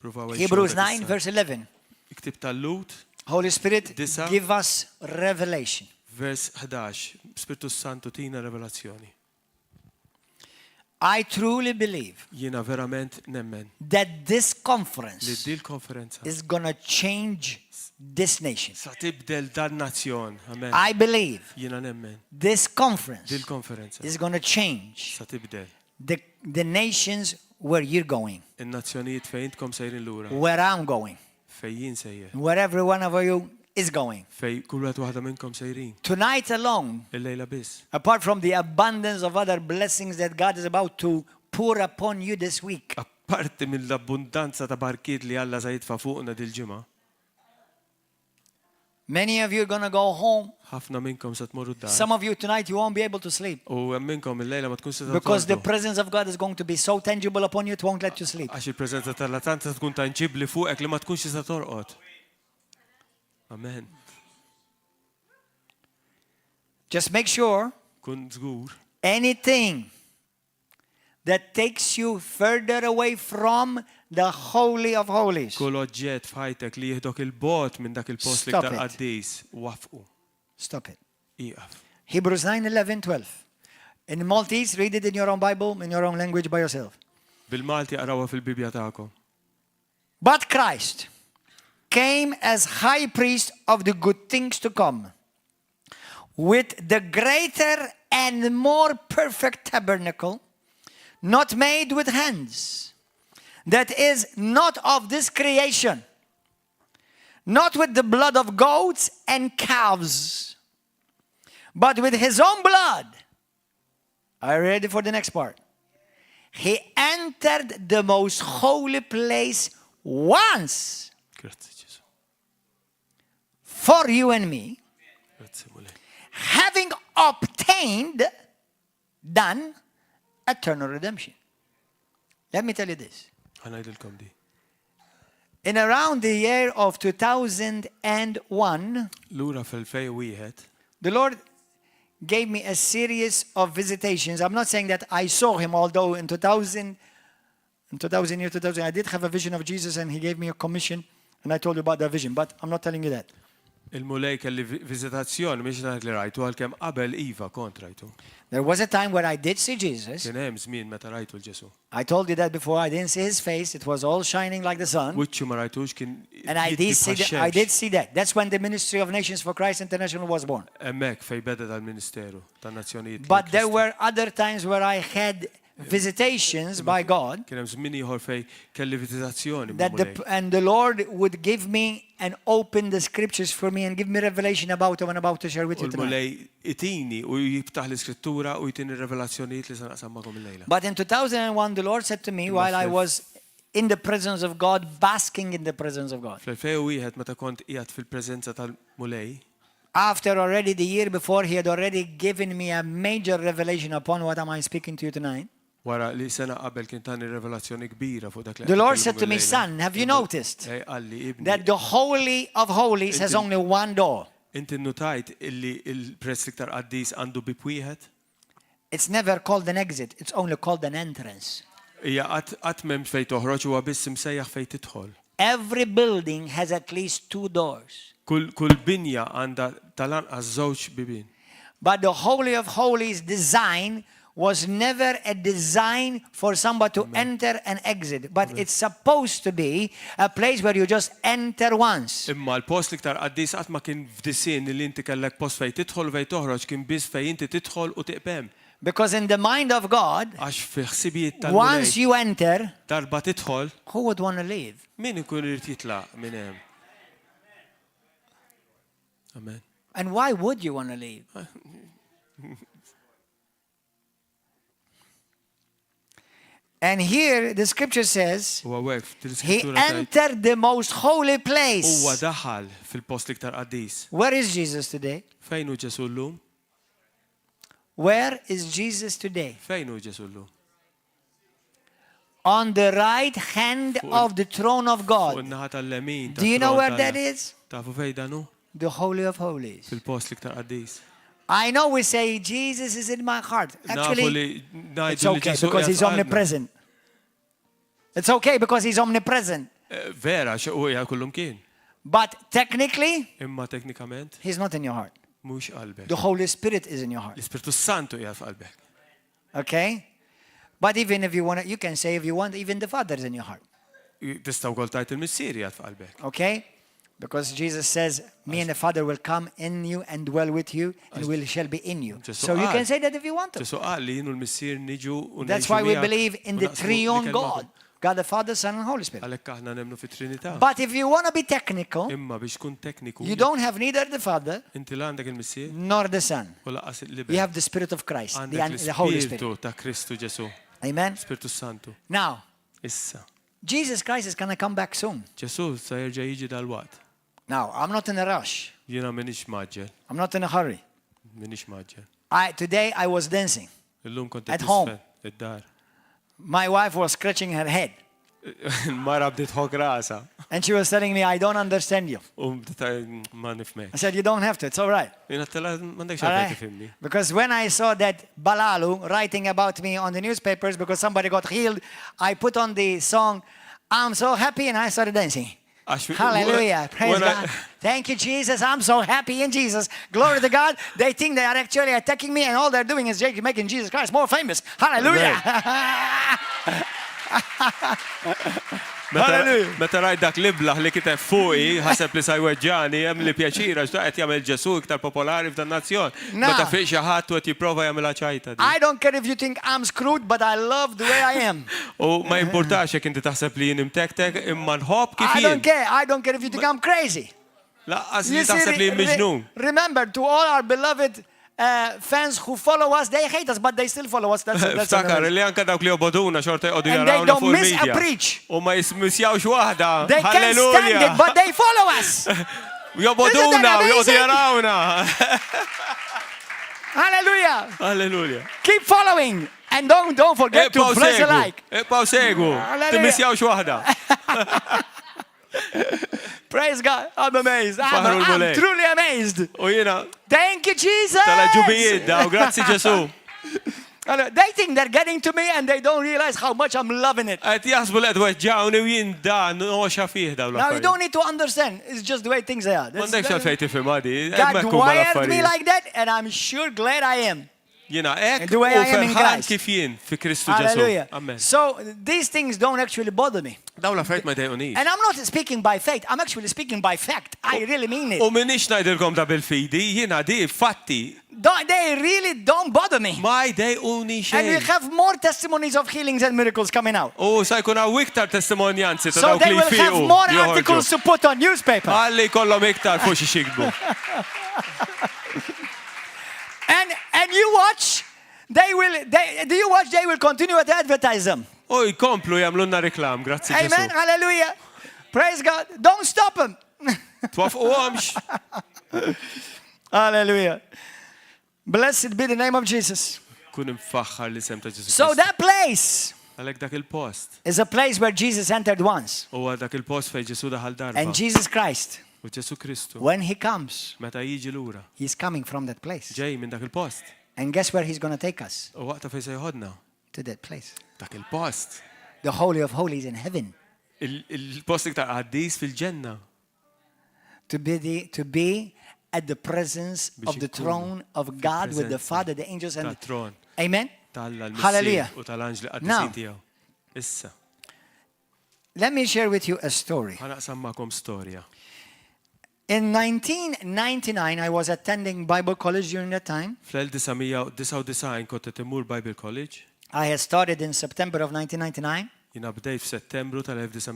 Provaw Hebrews 9, verse 11. Iktib tal-Lut, Holy Spirit, Disa. give us revelation. vers 11. Spiritu Santu tina revelazzjoni. I truly believe Jiena verament nemmen that this li conference di l-konferenza is going to change this nation. sa tibdel dan nazzjon. Amen. I believe Jiena nemmen this di conference l-konferenza is going to change sa tibdel the nations where you're going, in-nazzjonijiet fejn intkom sejrin lura, where I'm going, fej jien sejjer, where every one of you is going. fej kull wieħed waħda minnkom sejrin. Tonight alone, Il-lejla biss. apart from the abundance of other blessings that God is about to pour upon you this week, Apparti mill-abbundanza ta' barkiet li Alla se jitfa' fuqna dil-ġimgħa, many of you are going to go home. ħafna minnkom se tmorru d-dar. Some of you tonight, you won't be able to sleep U hemm minnkom il-lejla ma tkun se because the torqdu. presence of God is going to be so tangible upon you, it won't let you sleep. Għax il-preżenza tal-latanza tkun tanġibli fuqek li ma tkunx tista' torqod. Amen. Just make sure Kun żgur anything that takes you further away from the Holy of Holies, kull oġġett f'ħajtek li jieħdok il-bot minn dak il-post li Stop ktar it. qaddis wafqu. stop it. Iqaf. Hebrews 9, 11, 12. In Maltese, read it in your own Bible, in your own language by yourself. Bil-Malti qarawha fil-Bibja tagħkom. But Christ came as high priest of the good things to come, with the greater and more perfect tabernacle, not made with hands, that is not of this creation, not with the blood of goats and calves, but with his own blood. Are you ready for the next part? He entered the most holy place once Grazzi Ġesu. for you and me, Grazzi mulej. having obtained, done, eternal redemption. Let me tell you this. Ħanajdilkom di. In around the year of 2001, Lura fil-2001 the Lord gave me a series of visitations. I'm not saying that I saw him, although in 2000, I did have a vision of Jesus and he gave me a commission and I told you about that vision, but I'm not telling you that. il-mulej kelli viżitazzjoni mhix ngħid li rajtu għalkemm qabel iva kont rajtu. There was a time where I did see Jesus. Kien hemm żmien meta rajtu l-Ġesu. I told you that before. I didn't see his face. It was all shining like the sun. Wiċċu ma rajtux kien And I did see that. I did see that. That's when the Ministry of Nations for Christ International was born. Hemmhekk fejn beda tal-Ministeru tan-Nazzjonijiet. But there were other times where I had visitations by God, Kien hemm żmien ieħor fejn kelli viżitazzjoni that mill-mulej. and the Lord would give me and open the scriptures for me and give me revelation about them and about to share with U you tonight. l-mulej itini u jibtaħ l-iskrittura u jtini revelazzjonijiet li se naqsam magħhom il-lejla. But in 2001, the Lord said to me while I was in the presence of God, basking in the presence of God. Fl-2001 meta kont qiegħed fil-preżenza tal-mulej, After already the year before, he had already given me a major revelation upon what am I speaking to you tonight. wara li sena qabel kien tani revelazzjoni kbira fuq dak li The qed Lord nitkellmu said to me, mill-lejla. son, have you noticed Għalli ibni, that the Holy of Holies has only one door? inti notajt illi il-press iktar qaddis għandu bib wieħed? It's never called an exit. It's only called an entrance. Hija qatt m'hemm fejn toħroġ huwa biss imsejjaħ fejn tidħol. Every building has at least two doors. Kull binja għandha tal-anqas żewġ bibien. But the Holy of Holies design was never a design for somebody to enter and exit, but it's supposed to be a place where you just enter once. Imma l-post iktar qaddis qatt ma kien f'dissin li inti kellek post fejn tidħol fejn toħroġ kien biss fejn inti tidħol u tiqbem. Because in the mind of God, Għax fi ħsibijiet once tal-mulej you enter, darba tidħol, who would want to leave? min ikun irid jitlaq minn hemm? Amen. And why would you want to leave? And here the scripture says, Huwa wek he fil-iskrittura tgħid entered the most holy huwa place. daħal fil-post iktar qaddis. Where is Jesus today? Fejn hu Ġesu llum? Where is Jesus today? Fejn hu Ġesu llum? On the right hand of the throne of Fuq God. in-naħa tal-lemin. Do you know where that is? Tafu fejn dan hu? The Holy of Holies. Fil-post iktar qaddis. I know we say Jesus is in my heart. Nafu Actually, li it's ngħidu li okay Ġesu because he's qiegħed f'qalbna. omnipresent. It's okay because he's omnipresent. Vera, u hija kullum kien. But technically, Imma teknikament he's not in your heart. mhux qalbek. The Holy Spirit is in your heart. L-Ispirtu Santu qiegħed f'qalbek. Okay? But even if you want, you can say if you want, even the Father is in your heart. Tista' wkoll tajt il-missier qiegħed f'qalbek. Okay? Because Jesus says, me and the Father will come in you and dwell with you and we shall be in you. Just So you so can say that if you want to. Ġesu qal li jienu l-missier niġu u That's ngħixu why we miegħek believe in u the naqsmu triune l-ikel God. God the Father, Son and Holy Spirit. Għalhekk aħna nemmnu fit-Trinità. But if you want to be technical, Imma biex tkun tekniku, you don't have neither the Father inti l-għandek il-missier nor the Son. u laqqas You il-liber. have the Spirit of Christ, Għandek the Holy Spirit. l-Ispirtu ta' Kristu Ġesu, Amen? Spiritu Santu. Now, Issa, Jesus Christ is going to come back soon. Ġesu sa jerġa' jiġi dal-waqt. Now, I'm not in a rush. Jiena minix maġġel, I'm not in a hurry. minix maġġel. Today I was dancing. Illum kont At qed home. nisfen id-dar. My wife was scratching her head. Mara bdiet ħok rasa. And she was telling me, I don't understand you. U ma nifmek. I said, you don't have to. It's all right. Jiena tella m'għandekx All għalfejn right? tifhimni. Because when I saw that Balalu writing about me on the newspapers because somebody got healed, I put on the song, I'm so happy, and I started dancing. Hallelujah. Praise God. Thank you, Jesus. I'm so happy in Jesus. Glory to God. They think they are actually attacking me, and all they're doing is making Jesus Christ more famous. Hallelujah. Meta rajt dak liblaħ li kiteb fuqi, ħaseb li sajweġġani, hemm li pjaċira x'ta qed jagħmel Ġesu iktar popolari f'dan nazzjon. Meta fiq xi ħadd u qed jipprova jagħmilha ċajta. I don't care if you think I'm screwed, but I love the way I am. U ma jimpurtax jekk inti taħseb li jien imtektek imma nħobb kif I jien. don't care. I don't care if you think I'm crazy. Laqqas li You see, taħseb li jien miġnun. remember, to all our beloved fans who follow us, they hate us, but they still follow us. That's Ftakar li anke dawk li joboduna xorta jqogħdu And they jarawna don't fuq miss a il-medja. preach. U ma jismissjawx waħda. They can't stand it, but they follow us. Joboduna, Isn't that u jqogħdu amazing? jarawna. Hallelujah. Alleluja. Keep following. And don't forget to press a like. Eqpaw segu. Alleluja. Timmissjawx waħda. Praise God. I'm amazed. Faħru I'm l-mulej. truly amazed. U jiena Thank you, Jesus. tala ġubijiet daw, grazzi Ġesu. They think they're getting to me and they don't realize how much I'm loving it. Qed jaħsbu li qed weġġawni u jien dan oxa fih daw Now you l-affarijiet. don't need to understand. It's just the way things are. M'għandekx għalfejn tifhem għadi. God wired me like that, and I'm sure glad I am. Jiena hekk The u way I am in ferħan Christ. kif jien fi Kristu Ġesu. Hallelujah. Amen. So these things don't actually bother me. Daw l-affarijiet ma jdejqunix. And I'm not speaking by faith. I'm actually speaking by fact. I really mean it. U minix ngħidilkom da bil-fidi, jiena di fatti They really don't bother me. ma jdejquni And we xejn. have more testimonies of healings and miracles coming out. U sa jkun hawn iktar testimonjanzi ta' So dawk they li will have jfiqu more joħorġu. articles to put on newspaper. Għalli kollhom iktar fuq xi xikbu. And you watch, they will continue to advertise them. U jkomplu jagħmlulna reklam, grazzi Amen. Ġesu. Hallelujah. Praise God. Don't stop them. Twafquhomx. Hallelujah. Blessed be the name of Jesus. Kun imfaħħar li sem ta' Ġesu. So that place Għalhekk dak il-post. is a place where Jesus entered once. Huwa dak il-post fejn Ġesu daħal darba. And Jesus Christ, U Ġesu Kristu when he comes, meta jiġi lura he's coming from that place. ġej minn dak il-post. And guess where he's going to take us? U waqta fejn se jħodna To that place. dak il-post. The Holy of Holies in heaven. Il-post iktar qaddis fil-ġenna. To be at the presence of the throne of God with the Father, the angels, and Tat-tron Amen. tal-missier Hallelujah. u tal-anġli Now. qaddisin tiegħu. Issa, Let me share with you a story. ħanaqsam magħkom storja. In 1999, I was attending Bible college during that time. Fl-1999 kont qed immur Bible College. I had started in September of 1999. Jiena bdejt f'Settembru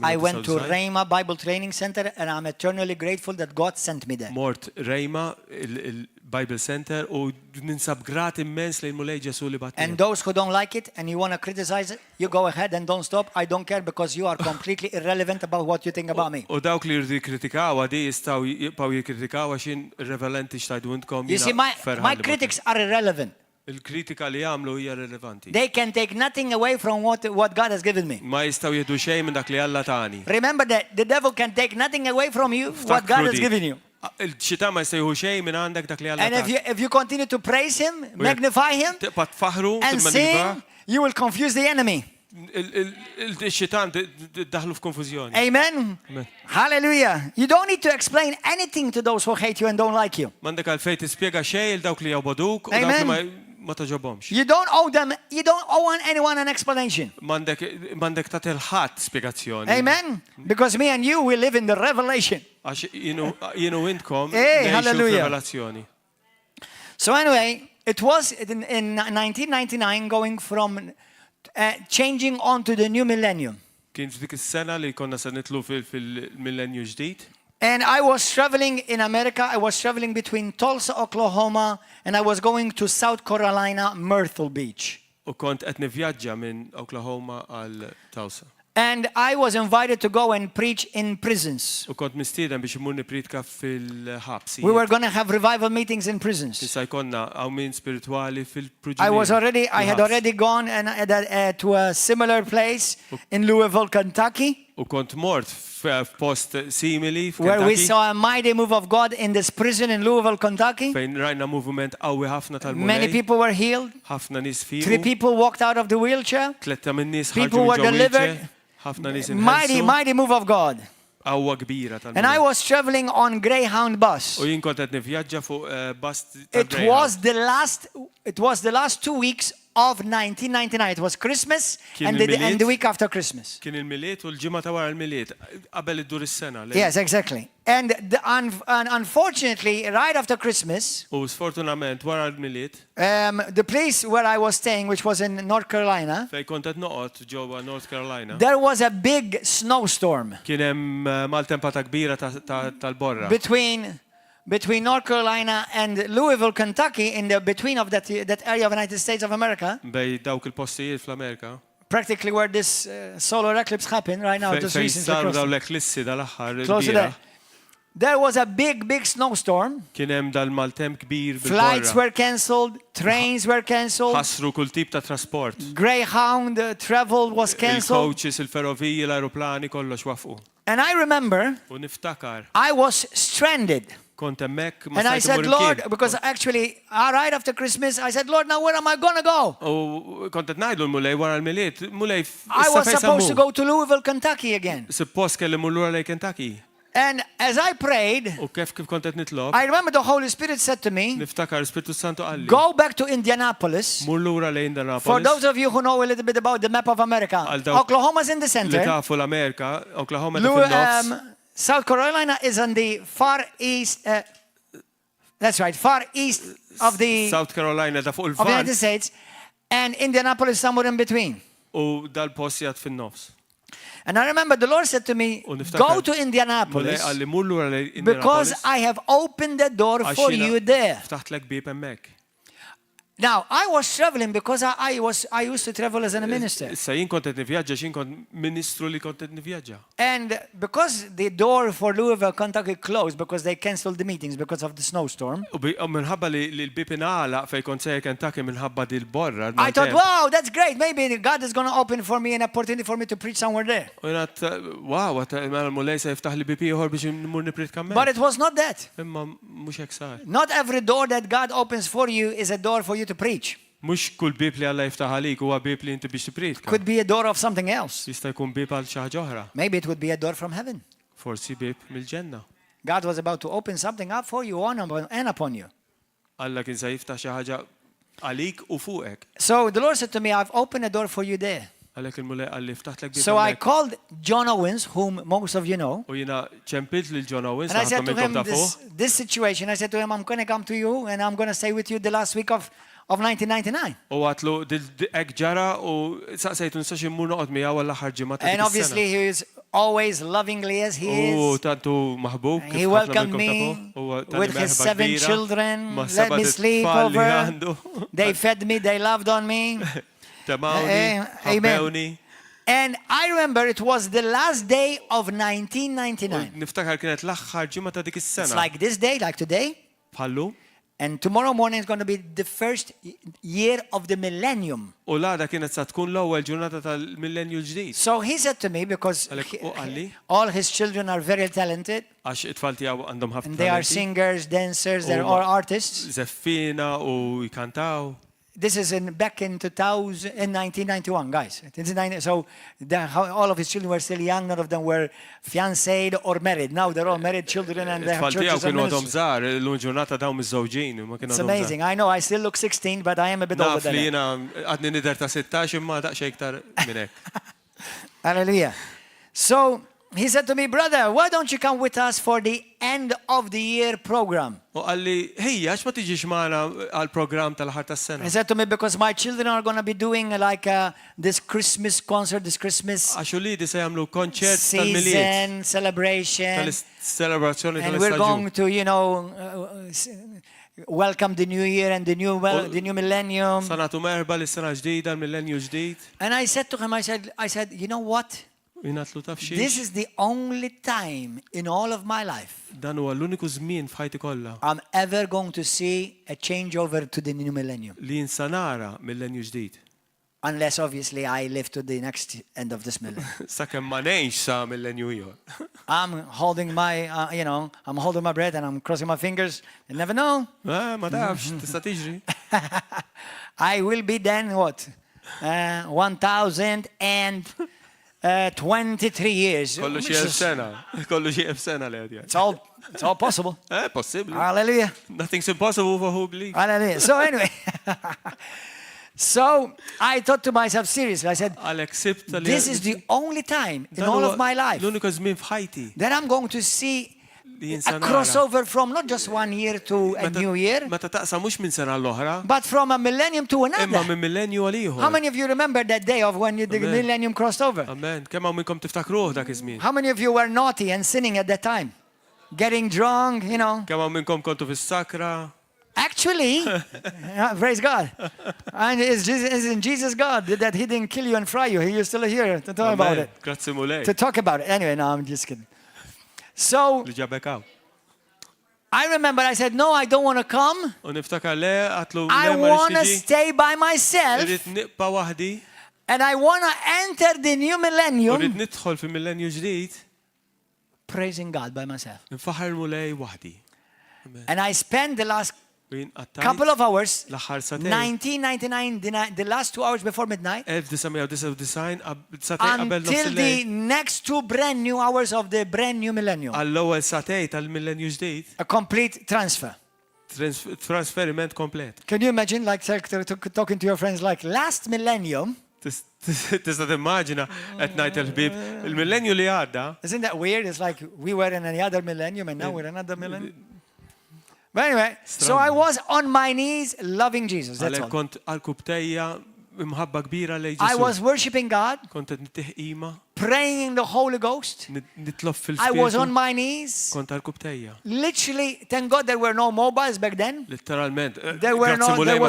I went to tal-1999. Rhema Bible Training Center, and I'm eternally grateful that God sent me there. Mort Rejma, il-Bible Center, u ninsab grat immens lejn mulej Ġesu li batni. And those who don't like it and you want to criticize it, you go ahead and don't stop. I don't care because you are completely irrelevant about what you think about me. U dawk li jridu jikkritikaw għadi jistgħu jibqgħu jikkritikaw għax irrevelenti x'tajdu intkom. You see, my critics are irrelevant. Il-kritika li jagħmlu hija rilevanti. They can take nothing away from what God has given me. Ma jistgħu jieħdu xejn minn dak li Alla tani. Remember that the devil can take nothing away from you what God has given you. Il-xitan ma jistgħu xejn minn għandek dak li Alla And tani. if you continue to praise him, magnify him, Tibqa' tfaħru, and sing, you will confuse the enemy. Il-xitan daħlu f'konfużjoni. Amen. Hallelujah. You don't need to explain anything to those who hate you and don't like you. M'għandek għalfejn tispjega xejn il dawk li jawboduk u dawk li ma taġobhomx. You don't owe anyone an explanation. M'għandek tagħtil ħadd spjegazzjoni. Amen. Because me and you, we live in the revelation. Għax jienu intkom Hey, ngħixu hallelujah. f'revelazzjoni. So anyway, it was in 1999 going from changing on to the new millennium. Kien dik is-sena li konna se nitlu fil-millenju ġdid. And I was traveling in America. I was traveling between Tulsa, Oklahoma, and I was going to South Carolina, Myrtle Beach. U kont qed nivvjaġġa minn Oklahoma għal Tulsa. And I was invited to go and preach in prisons. U kont mistieden biex imur nipritka fil-ħabs. We were going to have revival meetings in prisons. Issa jkollna hawn spiritwali fil-pruġunieri. I had already gone to a similar place in Louisville, Kentucky. U kont mort f'post simili Where we f'Kentucky. saw a mighty move of God in this prison in Louisville, Kentucky. Fejn rajna moviment qawwi ħafna tal-mulej. Many people were healed. Ħafna nies 3 firu. people walked out of the wheelchair. Tletta minn nies People ħarġu were minn ġo delivered. wheelchair. Ħafna nies Mighty, inħelsu. mighty move of God. Qawwa kbira And I tal-mulej. was traveling on Greyhound bus. U jien kont qed nivvjaġġa fuq bast It was the last 2 weeks of 1999. It was Christmas Kien and il-miliet? the week after Christmas. Kien il-miliet u l-ġimgħa ta' wara l-miliet qabel iddur is-sena. Yes, exactly. And unfortunately, right after Christmas, U sfortunament wara l-miliet the place where I was staying, which was in North Carolina, fejn kont qed noqgħod ġewwa North Carolina. there was a big snowstorm Kien hemm maltempata kbira tal-borra. between North Carolina and Louisville, Kentucky, in the between of that area of the United States of America, Bej dawk il-postijiet fl-Amerika. practically where this solar eclipse happened right now, just Fejn recently. saru Close daw to- l-eklissi dal-aħħar close to il-bira. there. There was a big snowstorm. Kien hemm dal-maltemp kbir Flights bil-borra. were cancelled, trains were cancelled, Ħassru kull tip ta' trasport. Greyhound travel was cancelled. Il-coaches, il-ferroviji, l-aeroplani kollox wafqu. And I remember U niftakar I was stranded. kont hemmhekk ma And I stajt said, imur Lord, imkien. because actually, right after Christmas, I said, Lord, now where am I going to go? U kont qed ngħidu l-mulej wara l-miliet, mulej I was supposed to go to Louisville, Kentucky again. Suppost kelli mur lura lej Kentucky. And as I prayed, U kif kont qed nitlob, I remember the Holy Spirit said to me, niftakar Spiritu Santu qalli. go back to Indianapolis. Mur lura lejn For Indianapolis. those of you who know a little bit about the map of America, Għal dawk Oklahoma's in the Li center. tafu l-Amerika, Oklahoma ta' fil-nofs. South Carolina is on the far east. That's right, far east of the South Carolina ta' fuq of the United il-vant. States, and Indianapolis somewhere in between. U dal-post jgħat fin-nofs. And I remember the Lord said to me, U niftakar- go to Mulej Indianapolis għalli mur lura lej because Indianapolis. I have opened the door għax for jiena you there. Ftaħt lek bib hemmhekk. Now, I was traveling because I used to travel as a minister. Issa jien kont qed nivvjaġġa, x'jien kont ministru li kont qed nivvjaġġa. And because the door for Louisville, Kentucky closed because they canceled the meetings because of the snowstorm, U minħabba li l-bib ingħalaq fejn kont sejjer Kentucky minħabba dil-borra. I thought, wow, that's great. Maybe God is going to open for me an opportunity for me to preach somewhere there. U jgħat, wow, mela mulej se jiftaħ li bib ieħor biex nimur niprit kammen. But it was not that. Imma mhux hekk sar. Not every door that God opens for you is a door for you to preach. Mhux kull bib li Alla jiftaħ għalik huwa bib li inti biex tipritka. Could be a door of something else. Jista' jkun bib għal xi ħaġa oħra. Maybe it would be a door from heaven. Forsi bib mill-ġenna. God was about to open something up for you and upon you. Alla kien se jiftaħ xi ħaġa għalik u fuqek. So the Lord said to me, I've opened a door for you there. Għalhekk il-mulej għalli ftaħt lek So I called John Owens, whom most of you know. U jiena ċempilt lil John Owens, And I said to minnkom him, tafuh. this situation, I said to him, I'm going to come to you and I'm going to stay with you the last week of 1999. U għatlu ek ġara u saqsejtu nistax immur noqgħod miegħu għal aħħar ġimgħa ta' And obviously he is always lovingly as he U is. tantu maħbub. He welcomed me with his 7 children, let me sleep over. They fed me, they loved on me. Amen. And I remember it was the last day of 1999. Niftakar kienet l-aħħar ġimgħa ta' dik It's is-sena. like this day, like today. Bħallu. And tomorrow morning is going to be the first year of the millennium. U l-għada kienet sa tkun l-ewwel ġurnata tal-millenju l-ġdid. So he said to me, because Għalhekk u qalli all his children are very talented, għax it-tfal tiegħu għandhom ħafna and they are talenti. singers, dancers, they're all artists. Zeffina u jkantaw. This is back in 1991, guys. So all of his children were still young. None of them were fiancéed or married. Now they're all married children and they have It-tfal tiegħu churches and kienu għadhom ministries. żgħar, l-lum ġurnata dawn miż-żewġin. It's amazing. I know I still look 16, but I am a bit older Naf than li that. jiena għadni nidher ta' 16 imma daqsxejn iktar minn hekk. Hallelujah. So he said to me, brother, why don't you come with us for the end of the year program? U qalli, ħejja, għax ma tiġix magħna għall-programm tal-aħħar He tas-sena. said to me, because my children are going to be doing like this Christmas concert, this Christmas Għax u li se jagħmlu konċert tal-miliet, season celebration. tal-celebrazzjoni And we're going tal-istaġun. to, welcome the new year and the new millennium. Sa nagħtu merba lis-sena ġdida, l-millenju ġdid. And I said to him, I said, you know what? Jingħatlu taf xi. This is the only time in all of my life Dan huwa l-uniku żmien f'ħajti kollha I'm ever going to see a changeover to the new millennium. li nsanara millenju ġdid. Unless obviously I live to the next end of this millennium. Sakemm ma ngħinx sa millenju ieħor. I'm holding my, I'm holding my breath and I'm crossing my fingers. You never know. Ma tafx, tista' tiġri. I will be then what? 1,023 years. Kollu xi elf sena. Kollu xi elf sena li għedja. It's all possible. Possibbli. Hallelujah. Nothing's impossible for who believes. Hallelujah. So anyway, so I thought to myself seriously, I said, Għalhekk sibt li this is the only time in all of my life L-uniku żmien f'ħajti that I'm going to see li a jinsanara. crossover from not just 1 year to a new year, Meta taqsa mhux minn sena l-oħra, but from a millennium to imma another. minn millenju għal ieħor. How many of you remember that day of when the Amen. millennium crossed over? Amen. Kemm hawn minnkom tiftakruh dak iż-żmien? How many of you were naughty and sinning at that time? Getting drunk, Kemm hawn minnkom kontu fis-sakra? Actually, praise God. And isn't Jesus God that he didn't kill you and fry you? He is still here to talk about it. Grazzi mulej. To talk about it. Anyway, no, I'm just kidding. So Li ġabek hawn. I remember I said, no, I don't want to come. U niftakar le għatlu I le ma want to nixtiġi. stay by myself. Irrid niqpa' waħdi, And I want to enter the new u rrid millennium nidħol fi-millenju ġdid, praising God by myself. nfaħar mulej waħdi. And I spent the last U jien qattajt couple of hours, l-aħħar satej. 1999, the last 2 hours before midnight, 1999 satej qabel nofs until the il-lejl. next 2 brand new hours of the brand new millennium. Għall-ewwel satej tal-millenju ġdid, A complete transfer. trasferiment komplet. Can you imagine like talking to your friends like last millennium? Tista' timmaġina qed ngħid il-ħbieb, il-millenju li għadda, Isn't that weird? It's like we were in another millennium and now we're another millennium. But anyway, so I was on my knees loving Jesus. That's għalhekk all. kont għall-kubtejja imħabba kbira lejn I Ġesu. was worshiping God, Kont qed nittiħqima, praying in the Holy Ghost. nitlob I was on fil-spirtu, my knees. kont għall-kubtejja. Literally, thank God there were no mobiles back then. Litteralment. There was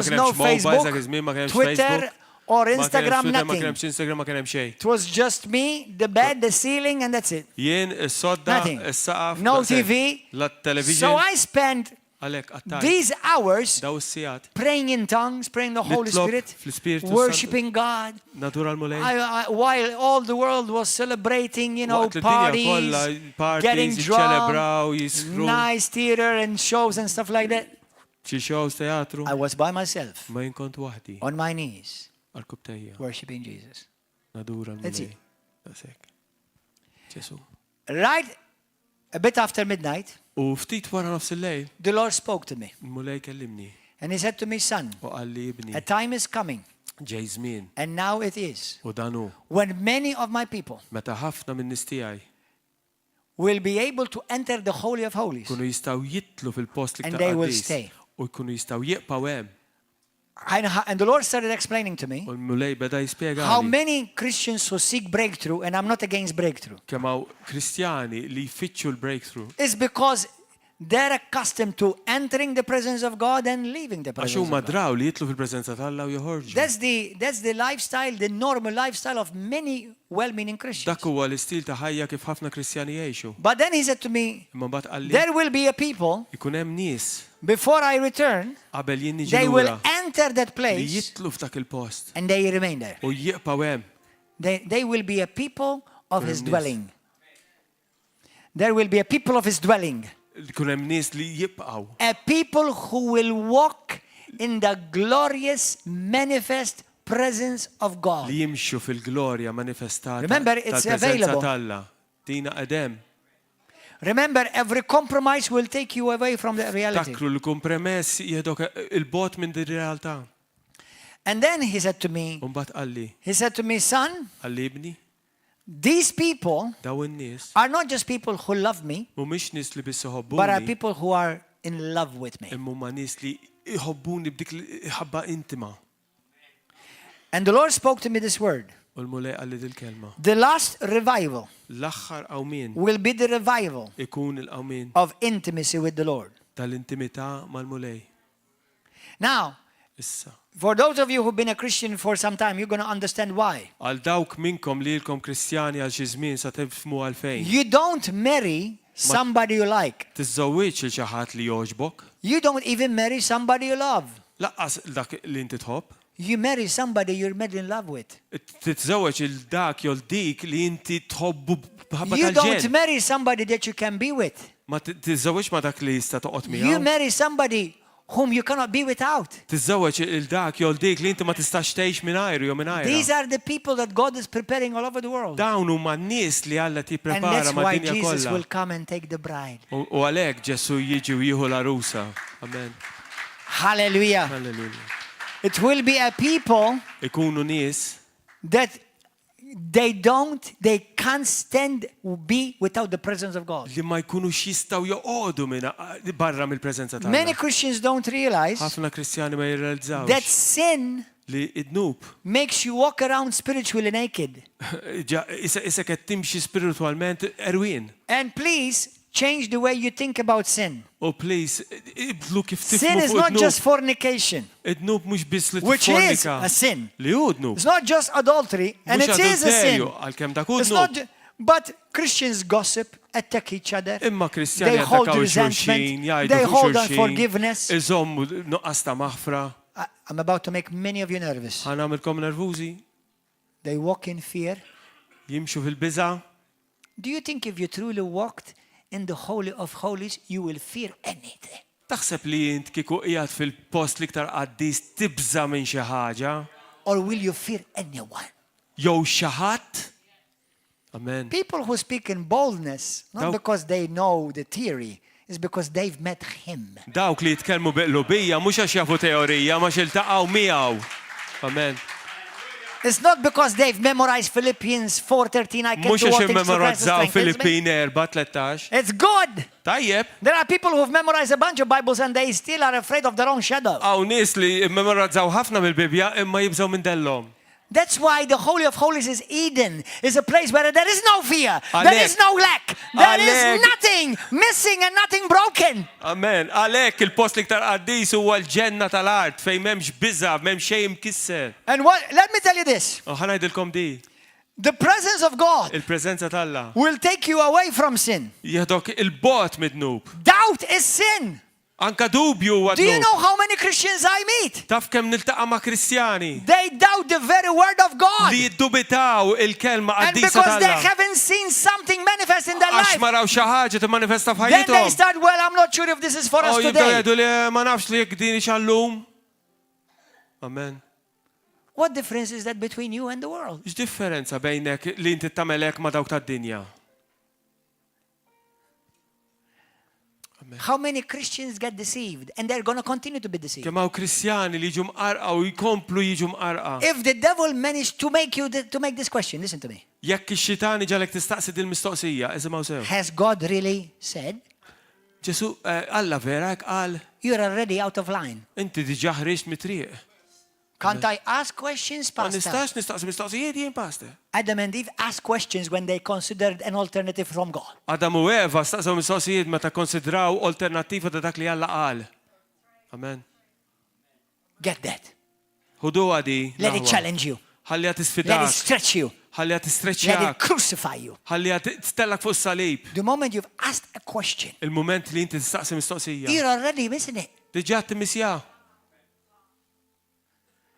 no Facebook, Twitter, Facebook, or ma kienx Instagram, Twitter, ma nothing. kienx Instagram, ma kien hemm xejn. It was just me, the bed, the ceiling, and that's it. Jien is-sodda, Nothing. is-saqaf, No daqshekk. TV. La So television. I spent Għalhekk qattajt. these hours Daw is-sigħat. praying in tongues, praying the Holy Nitlob Spirit, fl-Ispiritu Santu. worshiping God. Natural mulej. While all the world was celebrating, Waqt li d-dinja parties, kollha, getting parties, drunk, jiċċelebraw, jiskru. nice theater and shows and stuff like that. Xi shows teatru. I was by myself, Ma jien kont waħdi on my knees, għall-kubtejja. worshiping Jesus. Nadura That's l-mulej. it. Daqshekk. Ġesu. Right a bit after midnight, U ftit wara nofs il-lejl, the Lord spoke to me. il-mulej kellimni And he said to me, son, u qal li ibni. a time is coming Ġej żmien and now it is, u dan hu when many of my people meta ħafna min-nies tiegħi will be able to enter the Holy of Holies. kunu jistgħu jitlu fil-post And l-iktar they will qaddis stay. u jkunu jistgħu jieqpaw hemm. And the Lord started explaining to me U l-mulej beda jispjega how many Christians who seek breakthrough, and I'm not against breakthrough, kemm hawn Kristjani li jfittxu l-breakthrough is because they're accustomed to entering the presence of God and leaving the għax presence of huma God. draw li jitlu fil-preżenza tal-Alla u joħorġu. That's the lifestyle, the normal lifestyle of many well-meaning Christians. Dak huwa l-istil ta' ħajja kif ħafna Kristjani jgħixu. But then he said to me, Imma mbagħad qal li there will be a people, ikun hemm nies before I return, qabel jien niġi they will lura enter that li place jitlu f'dak il-post and they remain there. u jieqpaw hemm. They will be a people of his Goodness. dwelling. There will be a people of his dwelling. Ikun hemm nies li jibqgħu. A people who will walk in the glorious manifest presence of God. Li jimxu fil-glorja manifestata Remember, it's tal-preżenza available. tal-Alla. Dina qedem. Remember, every compromise will take you away from the reality. Takru l-kompromess jieħdok il-bot minn di realtà. And then he said to me, U mbagħad qalli, son, qalli ibni, these people daw in-nies are not just people who love me, mhumiex nies li biss but are iħobbuni, people who are in love with me. imma huma nies li iħobbuni b'dik ħabba intima. And the Lord spoke to me this word. U l-mulej qalli dil-kelma. The last revival L-aħħar qawmien will be the revival ikun il-qawmien of intimacy with the Lord. tal-intimità mal-mulej. Now, Issa. for those of you who've been a Christian for some time, you're going to understand why. Għal dawk minnkom li lkom Kristjani għal xi żmien sa tifhmu għalfejn. You don't marry somebody you like. Tiżżewwiġ il xi ħadd li jogħġbok. You don't even marry somebody you love. Laqqas dak li inti tħobb. You marry somebody you're madly in love with. Titżewweġ il-dak jew dik li inti tħobbu bħabba You don't tal-ġen. marry somebody that you can be with. Ma tiżżewweġ ma dak li jista' toqgħod You miegħu. marry somebody whom you cannot be without. Tiżżewweġ il-dak jew dik li inti ma tistax tgħix mingħajru jew mingħajrha. These are the people that God is preparing all over the world. Dawn huma n-nies li Alla And tipprepara that's ma' why dinja Jesus will kollha. come and take the bride. U għalhekk Ġesu jiġi u jieħu l-arusa. Amen. Hallelujah. Halleluja. It will be a people Ikunu nies that they can't stand to be without the presence of God. li ma jkunux jistgħu joqogħdu minn barra mill-preżenza Many tagħna. Christians don't realize Ħafna Kristjani ma that jirrealizzawx sin li id-nub makes you walk around spiritually naked. issa qed timxi spiritualment erwin. And please change the way you think about sin. Oh please, ibdlu kif tifhmu Sin is fuq not just id-nub. fornication, Id-nub mhux biss li which is tfornika. a sin. Li hu d-nub. It's not just adultery, and Mhux it is a sin. adulterju għalkemm dak hu It's not, d-nub. but Christians gossip, attack each other. Imma They Kristjani hold jattakaw resentment. xulxin, jgħidu They fuq hold xulxin, unforgiveness. iżommu nuqqas ta' maħfra. I'm about to make many of you nervous. Ħanamilkom nervużi, They walk in fear. jimxu fil-biża. Do you think if you truly walked in the Holy of Holies, you will fear anything? Taħseb li jint kieku qiegħed fil-post l-iktar qaddis tibża minn xi ħaġa Or will you fear anyone? jew xi ħadd? Amen. People who speak in boldness, not No. because they know the theory, is because they've met him. Dawk li jitkellmu biqlubija mhux għax jafu teorija ma xiltaqgħu miegħu. Amen. It's not because they've memorized Philippians 4:13. I can Mhux do għax all things through Christ who immemorizzaw strengthens me. Filippin 4:13. It's good. Tajjeb, There are people who've memorized a bunch of Bibles and they still are afraid of their own shadow. hawn nies li immemorizzaw ħafna mill-Bibja imma jibżgħu minn dellhom. That's why the Holy of Holies is Eden. It's a place where there is no fear. There Alek. is no lack. There is Alek. nothing missing and nothing broken. Amen. Għalhekk il-post l-iktar qaddis huwa l-ġenna tal-art fejn m'hemmx biża, m'hemm xejn mkisser. And let me tell you this. Ħanajdilkom di, The presence of God il-preżenza tal-Alla will take you away from sin. jieħdok il-bot mid-dnub. Doubt is sin. Anka dubju huwa Do you dnub. know how many Christians I meet? Taf kemm niltaqa' ma' Kristjani They doubt the very word of God. li jiddubitaw il-kelma And qaddisa because they tal-Alla. haven't seen something manifest in their Għax life, maraw xi ħaġa timmanifesta then they f'ħajjithom. start, well, I'm not sure if this is for us Oh, jibdaw today. jgħidu li ma nafx li jekk din xallum. Amen. What difference is that between you and the world? X'differenza bejnek li inti tagħmel hekk ma' dawk tad-dinja? How many Christians get deceived and they're going to continue to be deceived? Kemm hawn Kristjani li jiġu mqarqa u jkomplu jiġu mqarqa. If the devil managed to make this question, listen to me. Jekk ix-xitani ġalek tistaqsi din mistoqsija, iżimgħu sew. Has God really said? Ġesu Alla vera qal. You're already out of line. Inti diġà ħriġt mit-triq. Can't I ask questions, Ma Pastor? nistax nistaqsi mistoqsijiet jien, Pastor. Adam and Eve asked questions when they considered an alternative from God. Adam u Eva staqsew mistoqsijiet meta konsidraw alternattiva ta' dak li Alla qal. Amen. Get that. Ħudu għadi. Let it challenge you. Ħallija Let it tisfidak. stretch you. Ħallija Let it tistreċċjak. crucify you. Ħallija tstellak fuq is-salib. The moment you've asked a question, Il-mument li inti tistaqsi mistoqsija. you're already missing it. Diġà timmisjaw.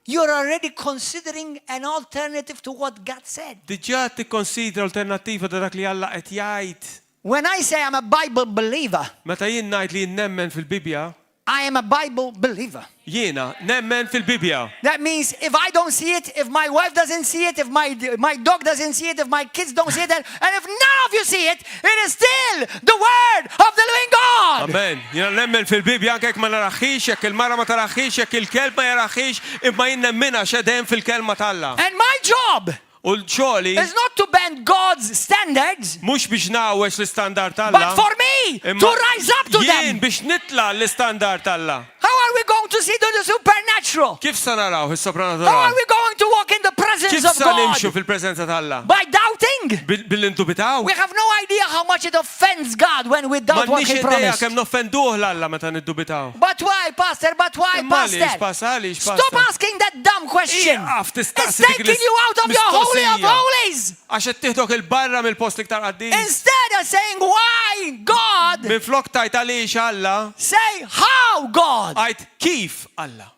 You're already considering an alternative to what God said. Diġà tikkonsidra alternattiva ta' dak li Alla qed jgħid. When I say I'm a Bible believer, Meta jien ngħid li jien nemmen fil-Bibja, I am a Bible believer. jiena nemmen fil-Bibja. That means if I don't see it, if my wife doesn't see it, if my dog doesn't see it, if my kids don't see it, and if none of you see it, it is still the word of the living God. Amen. Jiena nemmen fil-Bibja anke jekk ma naraħix, jekk il-mara ma taraħix, jekk il-kelb ma jaraħix, imma jien nemminha x'edhem fil-kelma t'Alla. And my job U l-ċoli is not to bend God's standards, mhux biex nawwex l-istandard but t'Alla. for me to rise up to Jien them. biex nitla l-istandard t'Alla. How are we going to see the supernatural? Kif sa naraw How are is-sopranaturali? we going to walk in the presence Kif of sa nimxu God? fil-preżenza t'Alla? By doubting. Bil-intubitaw? We have no idea how much it offends God when we doubt what M'għandniex He idea promised. kemm noffenduh l-Alla meta niddubitaw. But why, Pastor? But why, Imma għaliex, Pastor? għaliex, Stop Pastor? asking that dumb question. Iqaf, It's tistaqsi dik taking you out of your holy of mistoqsija. holies. Għax qed tieħdok il-barra mill-post iktar qaddis. Instead of saying why, God, Minflok tajt għaliex Alla, say how, God. għajt kif Alla.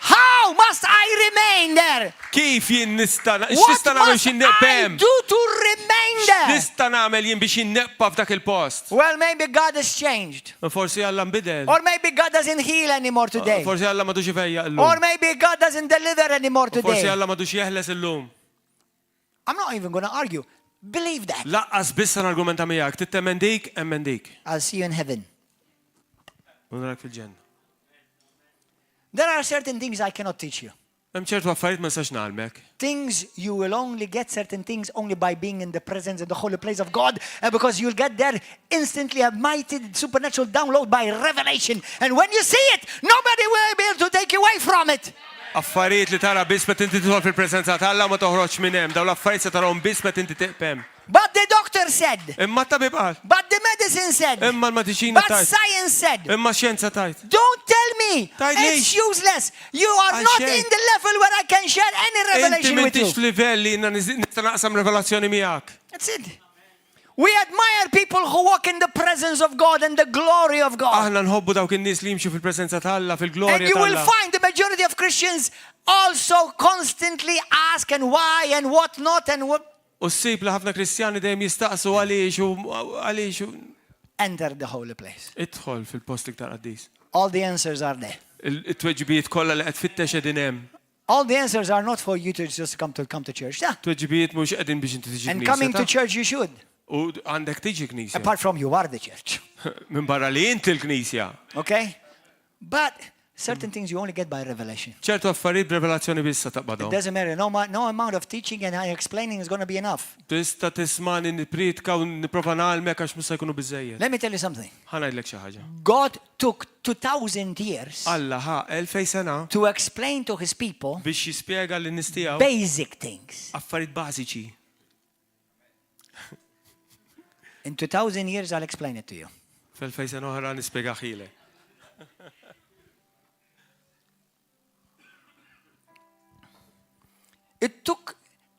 How must I remain there? Kif jien nista' What x'nista' nagħmel must xi I neqpem? do to remain there? Nista' nagħmel jien biex inneqpa f'dak il-post. Well, maybe God has changed. Forsi Alla nbidel. Or maybe God doesn't heal anymore today. Forsi Alla m'għadux ifejjaq illum. Or maybe God doesn't deliver anymore Forsi today. Alla m'għadux jeħles illum. I'm not even going to argue. Believe that. Laqqas biss argumenta miegħek, tittemmen dik, emmen dik. I'll see you in heaven. U narak fil-ġenna. There are certain things I cannot teach you. Hemm ċertu affarijiet ma nistax nagħlmek. Things you will only get certain things only by being in the presence in the holy place of God, and because you'll get there instantly a mighty supernatural download by revelation, and when you see it, nobody will be able to take you away from it. Affarijiet li tara biss meta inti tidħol fil-preżenza t'Alla ma toħroġ minn hemm, dawn l-affarijiet se tarahom biss meta inti tiqpem. But the doctor said, Imma t-tabib qal, but the medicine said, imma l-mediċina but tajt, science said, imma x-xjenza tajt. don't tell me, Tajt it's lix. useless. You are not Għalxejn. in the level where I can share any Inti revelation with m'intix you. f'livell li nista' naqsam revelazzjoni miegħek. That's it. We admire people who walk in the presence of God and the glory of God. Aħna nħobbu dawk in-nies li jimxu fil-preżenza t'Alla, And fil-glorja you will t'Alla. find the majority of Christians also constantly ask and why and what not and what. U ssib li ħafna Kristjani dejjem jistaqsu għaliex u Enter the holy place. idħol fil-post iktar qaddis. All the answers are there. Il-tweġibiet kollha li qed fittex qegħdin hemm. All the answers are not for you to just come to church. Yeah. Tweġibiet mhux qegħdin biex inti tiġi And coming to knisja. church you should. U għandek tiġi knisja. Apart from you are the church. Minn barra li inti l-knisja. Okay? But certain things you only get by revelation. ċertu affarijiet b'revelazzjoni bissa It taqbadhom. doesn't matter. No amount of teaching and explaining is going to be enough. Tista' tismani nippritka u nipprova nagħlmek għax mhux se jkunu biżejjed. Let me tell you something. Ħanajdlek xi ħaġa. God took 2,000 years Alla ħa 2000 sena to explain to his people biex jispjega lin-nies tiegħu basic things. affarijiet bażiċi. In 2,000 years, I'll explain it to you. Fil-2000 sena oħra nispjega ħilek. It took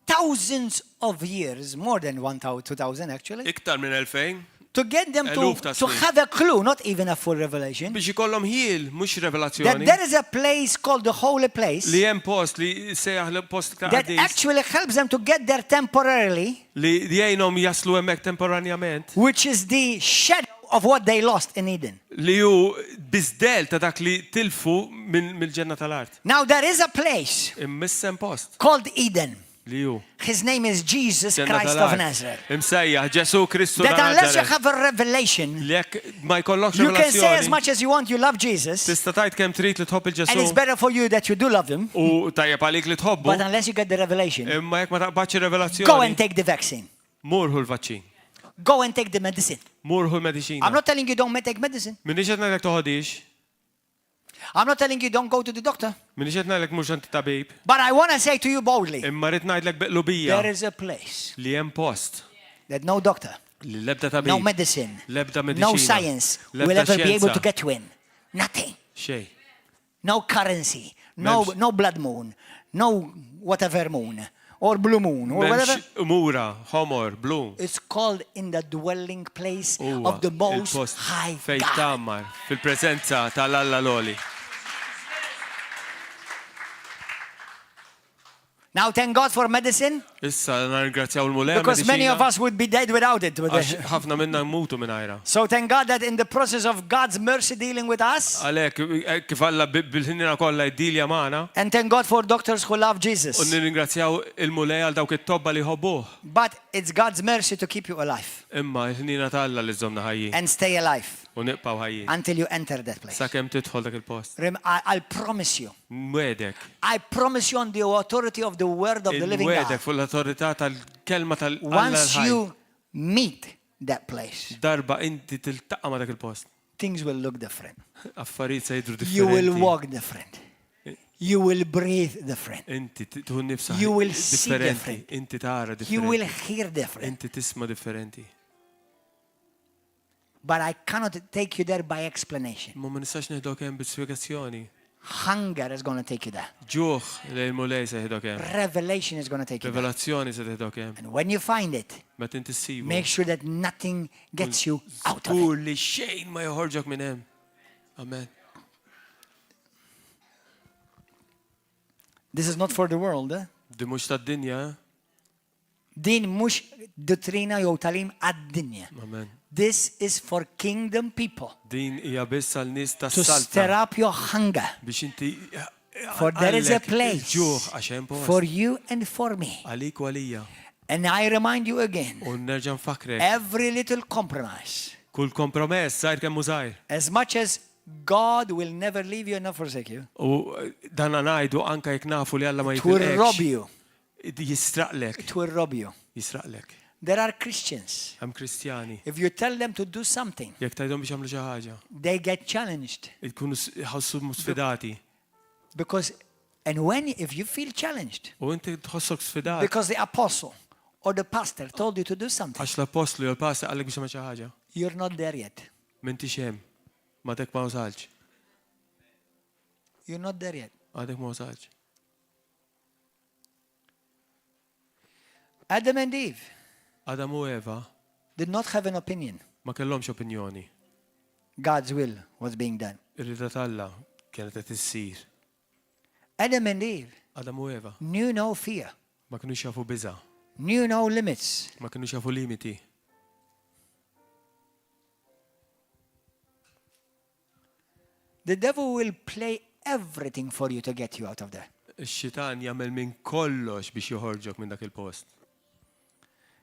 thousands of years, more than 2,000 actually, Iktar minn 2000 to get them Eluf ta' to snin. have a clue, not even a full revelation, biex ikollhom ħiel mhux that revelazzjoni. there is a place called the holy place Li hemm post li sejjaħ li post iktar that qaddis actually helps them to get there temporarily, li jgħinhom jaslu hemmhekk temporanjament. which is the shadow of what they lost in Eden. Li hu biżdel ta' dak li tilfu mill-ġenna tal-art. Now there is a place Immissem post called Eden. Li hu. His name is Jesus Ġenna Christ tal-art. of Nazareth. Imsejjaħ Ġesu Kristu That ta' unless you Nazaret. have a revelation, Li jekk ma jkollokx you can say as revelazzjoni, much as you want you love Jesus, tista' tgħid kemm trid li tħobb and it's il-Ġesu better for you that you do love him, u tajjeb għalik li tħobbu, but unless you get the revelation, imma jekk ma taqbadx go and ir-revelazzjoni, take the vaccine. murħu l-vaċċin, Go and take the medicine. murħu l-mediċina. I'm not telling you don't take medicine. Minix qed ngħidlek toħodix, I'm not telling you don't go to the doctor. minix qed ngħidlek mhux anti tabib, But I want to say to you boldly, imma rrid ngħidlek biqlubija there is a place li hemm post that no doctor, li l-ebda no tabib, medicine, l-ebda no mediċina, science will l-ebda ever be able xjenza, to get you in. Nothing. xejn. No currency, no Memx- no blood moon, no whatever moon, or blue moon, or whatever. M'hemmx mura, homor, blu. It's called in the dwelling place Huwa of the most il-post high fejn God. tammar fil-preżenza tal-Alla Loli. Now thank God for medicine, Issa nirringrazzjaw il-mulej because many of us would be dead without it. għax ħafna minna nmutu minn ajra. So thank God that in the process of God's mercy dealing with us, Għalhekk kif Alla bil-ħinina kollha jdilja magħna, and thank God for doctors who love u Jesus. nirringrazzjaw il-mulej għal dawk it-tobba li ħobbuh. But it's God's mercy to keep you alive Imma l-ħinina tal-Alla li żomna ħajjin and stay alive u niqpaw ħajjin. until you enter that place. Sakemm tidħol dak il-post. I'll promise you. Mwedek. I promise you on the authority of the word of the living Mwedek God. fuq l-autorità tal-kelma tal-Alla Once l-ħaj. you meet that place, Darba inti tiltaqqa ma dak il-post. things will look different. Affarijiet se jidru differenti. You will walk different. You will breathe different. Inti tuħu nifsa You will see differenti. different. Inti tara You will differenti. hear different. Inti tisma differenti. But I cannot take you there by explanation. Ma nistax neħdok hemm bit-spjegazzjoni. Hunger is going to take you there. Ġuħ li l-mulej se jħdok hemm. Revelation is going to take you there. Revelazzjoni se tħdok hemm. And when you find it, Meta inti ssibu. make sure that nothing gets you out of it. Żgur li xejn ma joħorġok minn hemm. Amen. This is not for the world. Di mhux tad-dinja. Din mux dottrina jew talim għad-dinja. Amen. This is for kingdom people. Din hija biss għal nies To tas-salta stir up your hunger. biex inti For there is a għallek place il-ġuħ għax hemm post. for you and for me. Għalik u għalija. And I remind you again, U nerġa' nfakrek. every little compromise, Kull kompromess żgħir kemm hu żgħir. as much as God will never leave you and not forsake you, U dan ngħidu anke jekk nafu li Alla ma it will rob jitilqekx. you. Jisraqlek. It will rob you. Jisraqlek. There are Christians. Hemm Kristjani. If you tell them to do something, Jekk tgħidhom biex jagħmlu xi ħaġa, they get challenged. jkunu ħossu sfidati. Because, and if you feel challenged, U inti tħossok sfidat. because the apostle or the pastor told you to do something, Għax l-apostlu jew l-pastor għalek biex jagħmel xi ħaġa. you're not there yet. M'intix hemm. M'għadek ma wasalx. You're not there yet. Għadek ma wasalx. Adam and Eve Adam u Eva did not have an opinion. ma kellhomx opinjoni. God's will was being done. Ir-rida talla kienet qed issir. Adam and Eve Adam u Eva knew no fear, ma kinux jafu biża, knew no limits. ma kinux jafu limiti. The devil will play everything for you to get you out of there. Ix-xitan jagħmel minn kollox biex joħorġok minn dak il-post.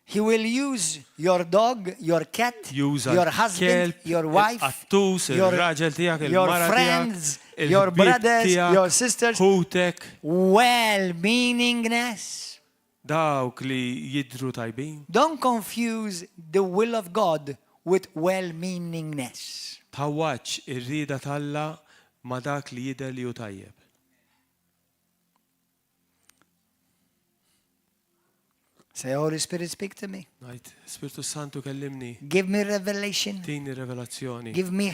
He will use your dog, your cat, Juża your husband, kelb, your wife, il-qattus, your, il-raġel tiegħek, your il-mara friends, tiegħek, your il-ħbieb brothers, tiegħek, your sisters. ħutek, Well-meaningness. dawk li jidru tajbin. Don't confuse the will of God with well-meaningness. Tawwaċ ir-rida talla ma dak li jidher li hu tajjeb. Say, Holy Spirit, speak to me. Ngħid, Spiritu Santu kellimni, Give me revelation. tini revelazzjoni, Give me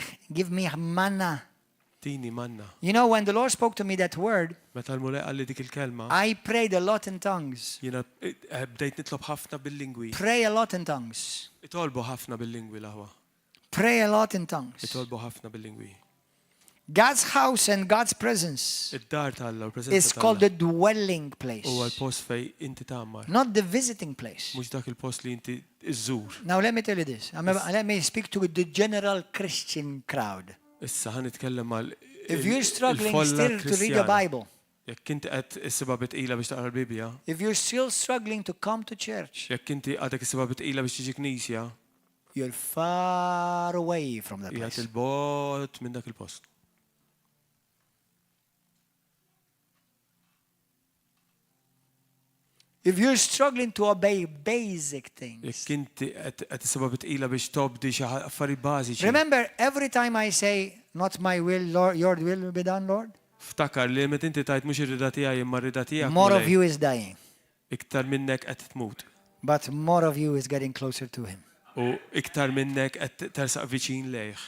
manna. tini manna. You know, when the Lord spoke to me that word, Meta l-mulej qalli dik il-kelma, I prayed a lot in tongues. jiena bdejt nitlob ħafna bil-lingwi. Pray a lot in tongues. Itolbu ħafna bil-lingwi l-aħwa. Pray a lot in tongues. Itolbu ħafna bil-lingwi. God's house and God's presence Id-dar talla u is l-preżenza called the talla dwelling place, huwa l-post fej inti tagħmar. not the visiting place. Mhux dak il-post li inti iżżur. Now let me tell you this. Let me speak to the general Christian crowd. Issa ħan nitkellem mal If you're struggling still to read the Bible, Jekk inti qed issibha bitqila biex taqra l-Bibja, if you're still struggling to come to church, jekk inti għadek issibha bitqila biex tiġi knisja, you're far away from that qiegħed place. il-bot minn dak il-post. If you're struggling to obey basic things. Jekk inti qed issibha bitqila biex tobdi xi affarijiet bażiċi. Remember, every time I say, not my will, Lord, your will be done, Lord, Ftakar li meta inti tajt mhux ir-rida tiegħi imma r-rida tiegħek. more of you is dying, Iktar minnek qed tmut. but more of you is getting closer to Him. U iktar minnek qed tersaq viċin lejh.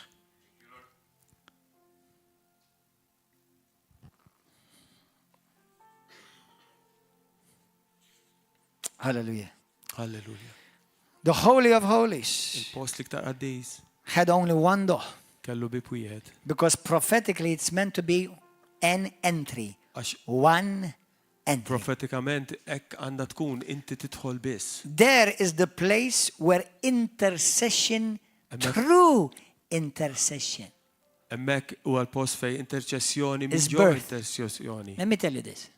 Hallelujah. Halleluja. The Holy of Holies Il-post li iktar qaddis had only one door, kellu bib wieħed. because prophetically it's meant to be an entry. Għax One entry. profetikament hekk għandha tkun inti tidħol biss. There is the place where intercession, Amen. true intercession. Hemmhekk huwa l-post fejn interċessjoni minn Is ġo birth. interċessjoni. Let me tell you this.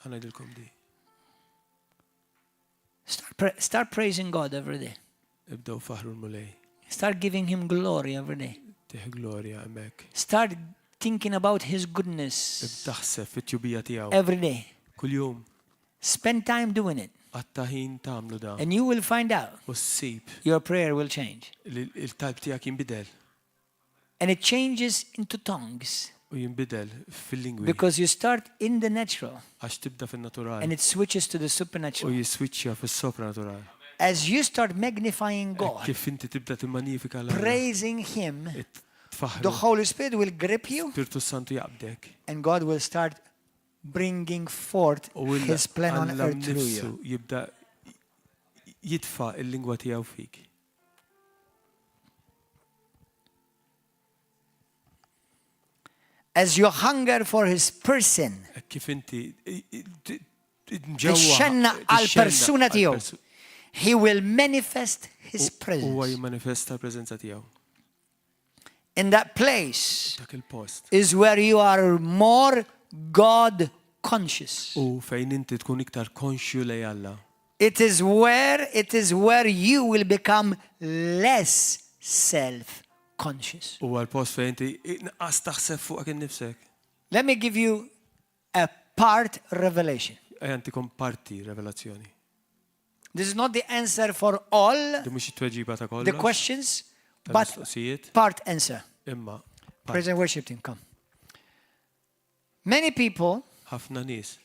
Ngħidilkom di. Start praising God every day. Ibdew faħru l-mulej. Start giving Him glory every day. Tieħ glorja hemmhekk. Start thinking about His goodness Ibtaħseb fit-tjubija tiegħu. every day. Kuljum Spend time doing it. għatta ħin tagħmlu dan. And you will find out U ssib your prayer will change. li l-talb tiegħek jinbidel And it changes into tongues u jinbidel fil-lingwi. because you start in the natural Għax tibda fin-natural and it switches to the u supernatural. jiswiċċja fis-sopranatural. As you start magnifying God, Kif inti tibda timmanifika praising Him, the tfaħru. Holy Spirit will grip you Spiritu Santu jaqbdek. and God will start bringing forth U His plan on Alla earth through nnifsu you. jibda jitfa' il-lingwa tiegħu fik. As you hunger for His person, Kif inti tixxenna għal-persuna tiegħu, He will manifest His huwa presence. jimmanifesta l-preżenza tiegħu. In that place Dak il-post. is where you are more God conscious. U fejn inti tkun iktar konxju lej Alla. It is where you will become less self-conscious. U għal-post fejn inti inqas taħseb fuqek innifsek. Let me give you a part revelation. Ejjantikom parti revelazzjoni. This is not the answer for all Di mhux it-tweġiba ta' the kollox. questions, but Tal-mistoqsijiet. part answer. Imma Praise and worship team, come. Many people ħafna nies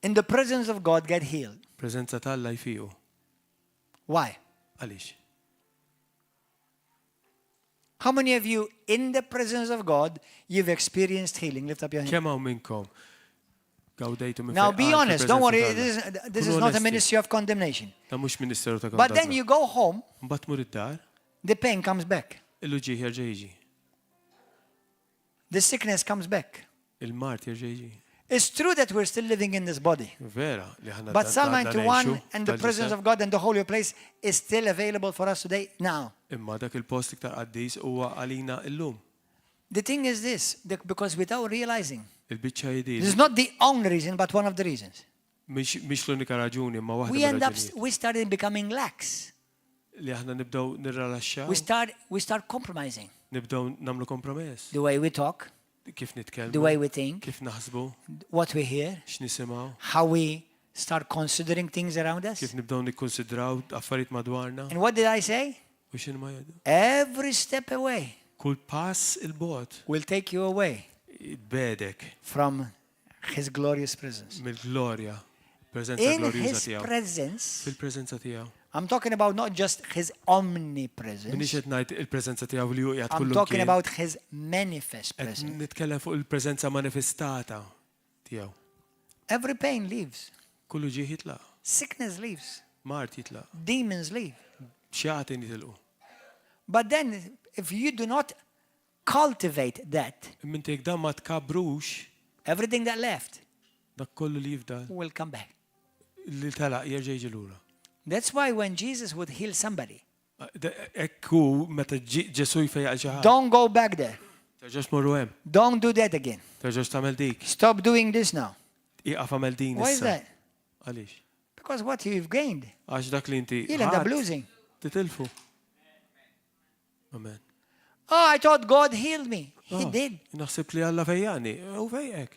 in the presence of God get healed. preżenza tal-Alla jfiju. Why? Għaliex? How many of you in the presence of God you've experienced healing? Lift up your hand. Kemm hawn minnkom gawdejtu minn Now fejn be qal honest, don't fil-preżenza worry, tal-Alla. this is Kunu not a onesti. ministry of condemnation. Ta' mhux ministeru ta' But then kondanna. you go home, Mbagħad mur id-dar, the pain comes back. illu ġieħ jerġa' jiġi. The sickness comes back. Il-mart jerġa' jiġi. It's true that we're still living in this body. Vera li ħanna But Psalm 91 and the presence of God and the holy place is still available for us today now. Imma dak il-post iktar qaddis huwa għalina illum. The thing is this, because without realizing, Il-biċċa jidil. this is not the only reason, but one of the reasons. Mhix l-unika raġuni, ma waħda We end up, mir-raġunijiet. we started becoming lax. Li aħna nibdew nirralaxxaw, We start compromising nibdew nagħmlu kompromess. the way we talk, Kif nitkellmu, the way we think, kif naħsbu, what we hear, x'nisimgħu, how we start considering things around us. kif nibdew nikkonsidraw affarijiet madwarna. And what did I say? U x'in ma jgħidu? Every step away Kull pass il-bot will take you away jitbedek from His glorious presence. mill-glorja, preżenza In glorjuża His tiegħu. presence, Fil-preżenza tiegħu. I'm talking about not just His Minix omnipresence, qed ngħid il-preżenza tiegħu li hu qiegħed I'm kullu talking kien. about His manifest Qed presence. nitkellem fuq il-preżenza manifestata tiegħu. Every pain leaves, Kullu ġieħ jitlaq, sickness leaves, mart jitlaq, demons leave. xjatin jitilqu. But then, if you do not cultivate that, Mintek dan ma tkabrux everything that left dak kollu li jifdal will come back. li talaq jerġa' jiġi lura. That's why when Jesus would heal somebody, Ekku meta Ġesu jfejjaq xi ħadd. don't go back there. Terġax morru hemm, Don't do that again. terġax tagħmel dik. Stop doing this now. iqaf għamel din Why is issa. that? Għaliex? Because what you've gained, Għax dak li inti you'll end up ħadd, losing. titilfu. Amen. Oh, I thought God healed me. He did. Naħseb li Alla fejjani, u fejjek.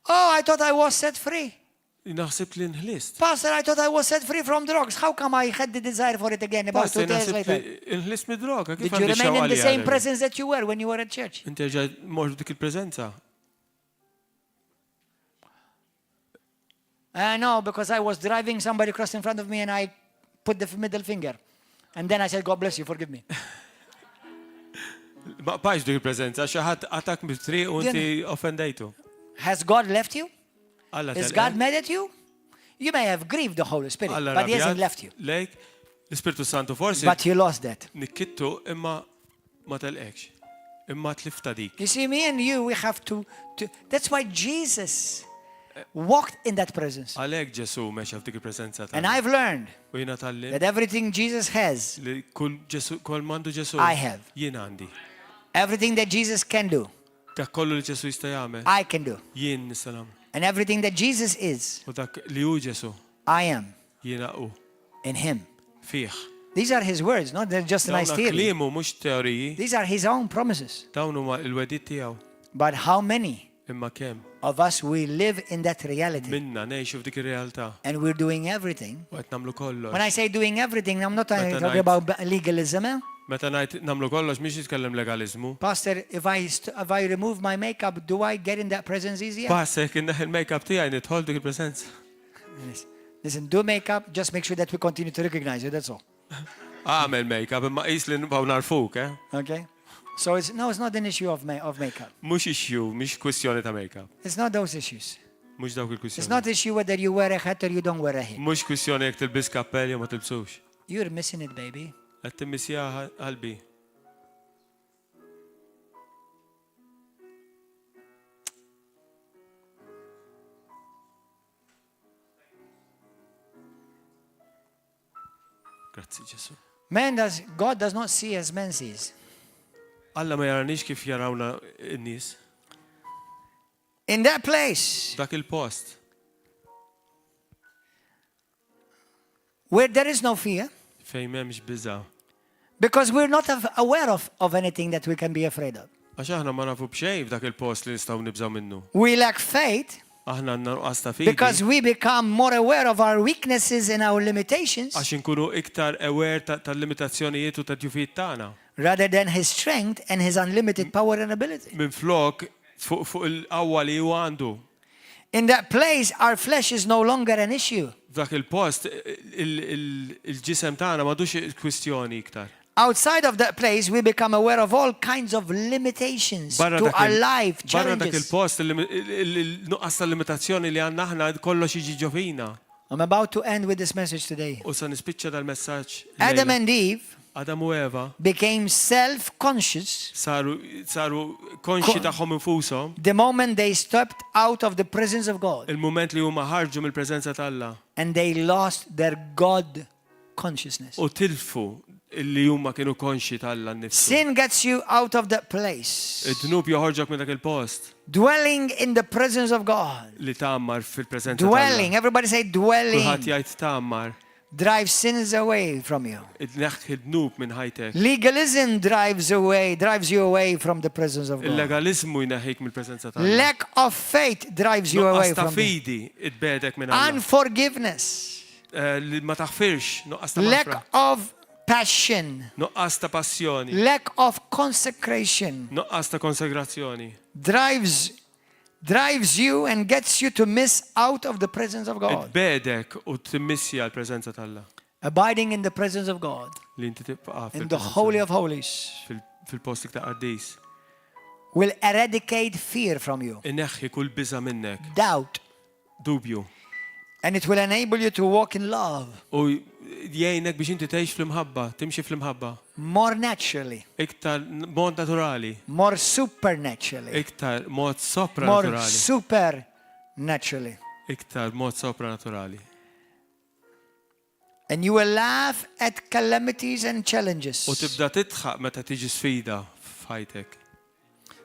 Oh, I thought I was set free. Naħseb li nħlist. Pastor, I thought I was set free from drugs. How come I had the desire for it again about 2 days later? Nħlist mid-droga, kif Did you remain in the same presence that you were when you were at church? Inti ġaj mor dik il-prezenza. No, because I was driving, somebody crossed in front of me and I put the middle finger. And then I said, God bless you, forgive me. Ma paġ dik il-prezenza, xaħat atak mit-triq u inti offendejtu. Has God left you? Alla Is God mad at you? You may have grieved the Holy Spirit, Alla but He hasn't rabjat left you. lejk, l-Spiritu Santu forsi But you lost that. nikkittu imma ma telqekx. Imma tlifta dik. You see, me and you, we have to that's why Jesus walked in that presence. Għalek Ġesu meċa f'dik il-prezenza ta' And I've learned u jina tal-lim that everything Jesus has, li kull mandu Ġesu I have. jien għandi. everything that Jesus can do, Dak kollu li Ġesu jista' jagħmel I can do. jien nisalam. And everything that Jesus is, U dak li hu Ġesu I am jiena hu in Him. fih. These are His words, not they're just a nice Dawna theory. kliemu mhux teoriji, These are His own promises. dawn huma l-wedid tiegħu. But how many Imma kemm of us we live in that reality minna ngħixu f'dik ir-realtà and we're doing everything? u qed nagħmlu kollox. When I say doing everything, I'm not Meta talking ngħid- about legalism. Eh? Meta ngħid nagħmlu kollox mhix jitkellem legaliżmu. Pastor, if I remove my makeup, do I get in that presence easier? Pasek inneħ il-make-up tiegħi nidħol dik il-preżenza. Listen, do makeup, just make sure that we continue to recognize you, that's all. Għamel make-up imma qis li nibgħu narfuk, eh? Okay? So it's not an issue of makeup. Mhux issue, mhix kwestjoni ta' make-up. It's not those issues. Mhux dawk It's il-kwistjoni. not issue whether you wear a hat or you don't wear a hat. Mhux kwistjoni jekk tilbis kappell jew ma tilbsux. You're missing it, baby. Qed timmissija qalbi. Grazzi Ġesu. God does not see as man sees. Alla ma jaranix kif jarawna n-nies. In that place Dak il-post where there is no fear, fejn m'hemmx biża. because we're not aware of anything that we can be afraid of. Għax aħna ma nafu b'xejn f'dak il-post li nistgħu nibżgħu minnu. We lack faith Aħna għandna nuqqas ta' fidi. because we become more aware of our weaknesses and our limitations Għax inkunu iktar aware tal-limitazzjonijiet u tad-djufijiet tagħna. rather than His strength and His unlimited power and ability. Minn flok fuq il-qawwa li huwa għandu. In that place, our flesh is no longer an issue. F'dak il-post il-ġisem tagħna m'għadux kwistjoni iktar. Outside of that place, we become aware of all kinds of limitations Barra to dak our il- life Barra dak challenges. il-post il-nuqqas tal-limitazzjoni li għandna aħna kollox jiġi ġofina. I'm about to end with this message today. U sa nispiċċa dal-messaġġ. Adam and Eve Adam u Eva became self-conscious saru konxi tagħhom infushom the moment they stepped out of the presence of God il-mument li huma ħarġu mill-preżenza t'Alla and they lost their God consciousness. u tilfu illi huma kienu konxi t'Alla nnifsu. Sin gets you out of that place. Id-dnub joħorġok minn dak il-post Dwelling in the presence of God. li tammar fil-preżenza Dwelling, t'Alla. everybody say Kulħadd dwelling. jgħid tammar. Drives sins away from you. Id-neħ id-dnub minn ħajtek. Legalism drives you away from the presence of God. Il-legalizmu jneħħik mill-preżenza t'Alla. Lack of faith drives you away Nuqqas ta' from the fidi idbedek minn Alla. unforgiveness. Li ma taħfirx, nuqqas ta' Lack mafra. of passion. Nuqqas ta' passjoni. Lack of consecration Nuqqas ta' konsegrazzjoni. drives you and gets you to miss out of the presence of God. Idbedek u timmissja l-preżenza t'Alla. Abiding in the presence of God, Li inti tibqa' in the Holy of Holies, fil-postik ta' Qaddis. will eradicate fear from you, Inneħħi kull biża minnek, doubt, dubju. and it will enable you to walk in love U jgħinek biex inti tgħix fl-imħabba, timxi fl-imħabba. more naturally, Iktar mod naturali, more supernaturally, iktar mod more sopranaturali, supernaturally. iktar mod sopranaturali. And you will laugh at calamities and challenges. U tibda titħaq meta tiġi sfida f'ħajtek.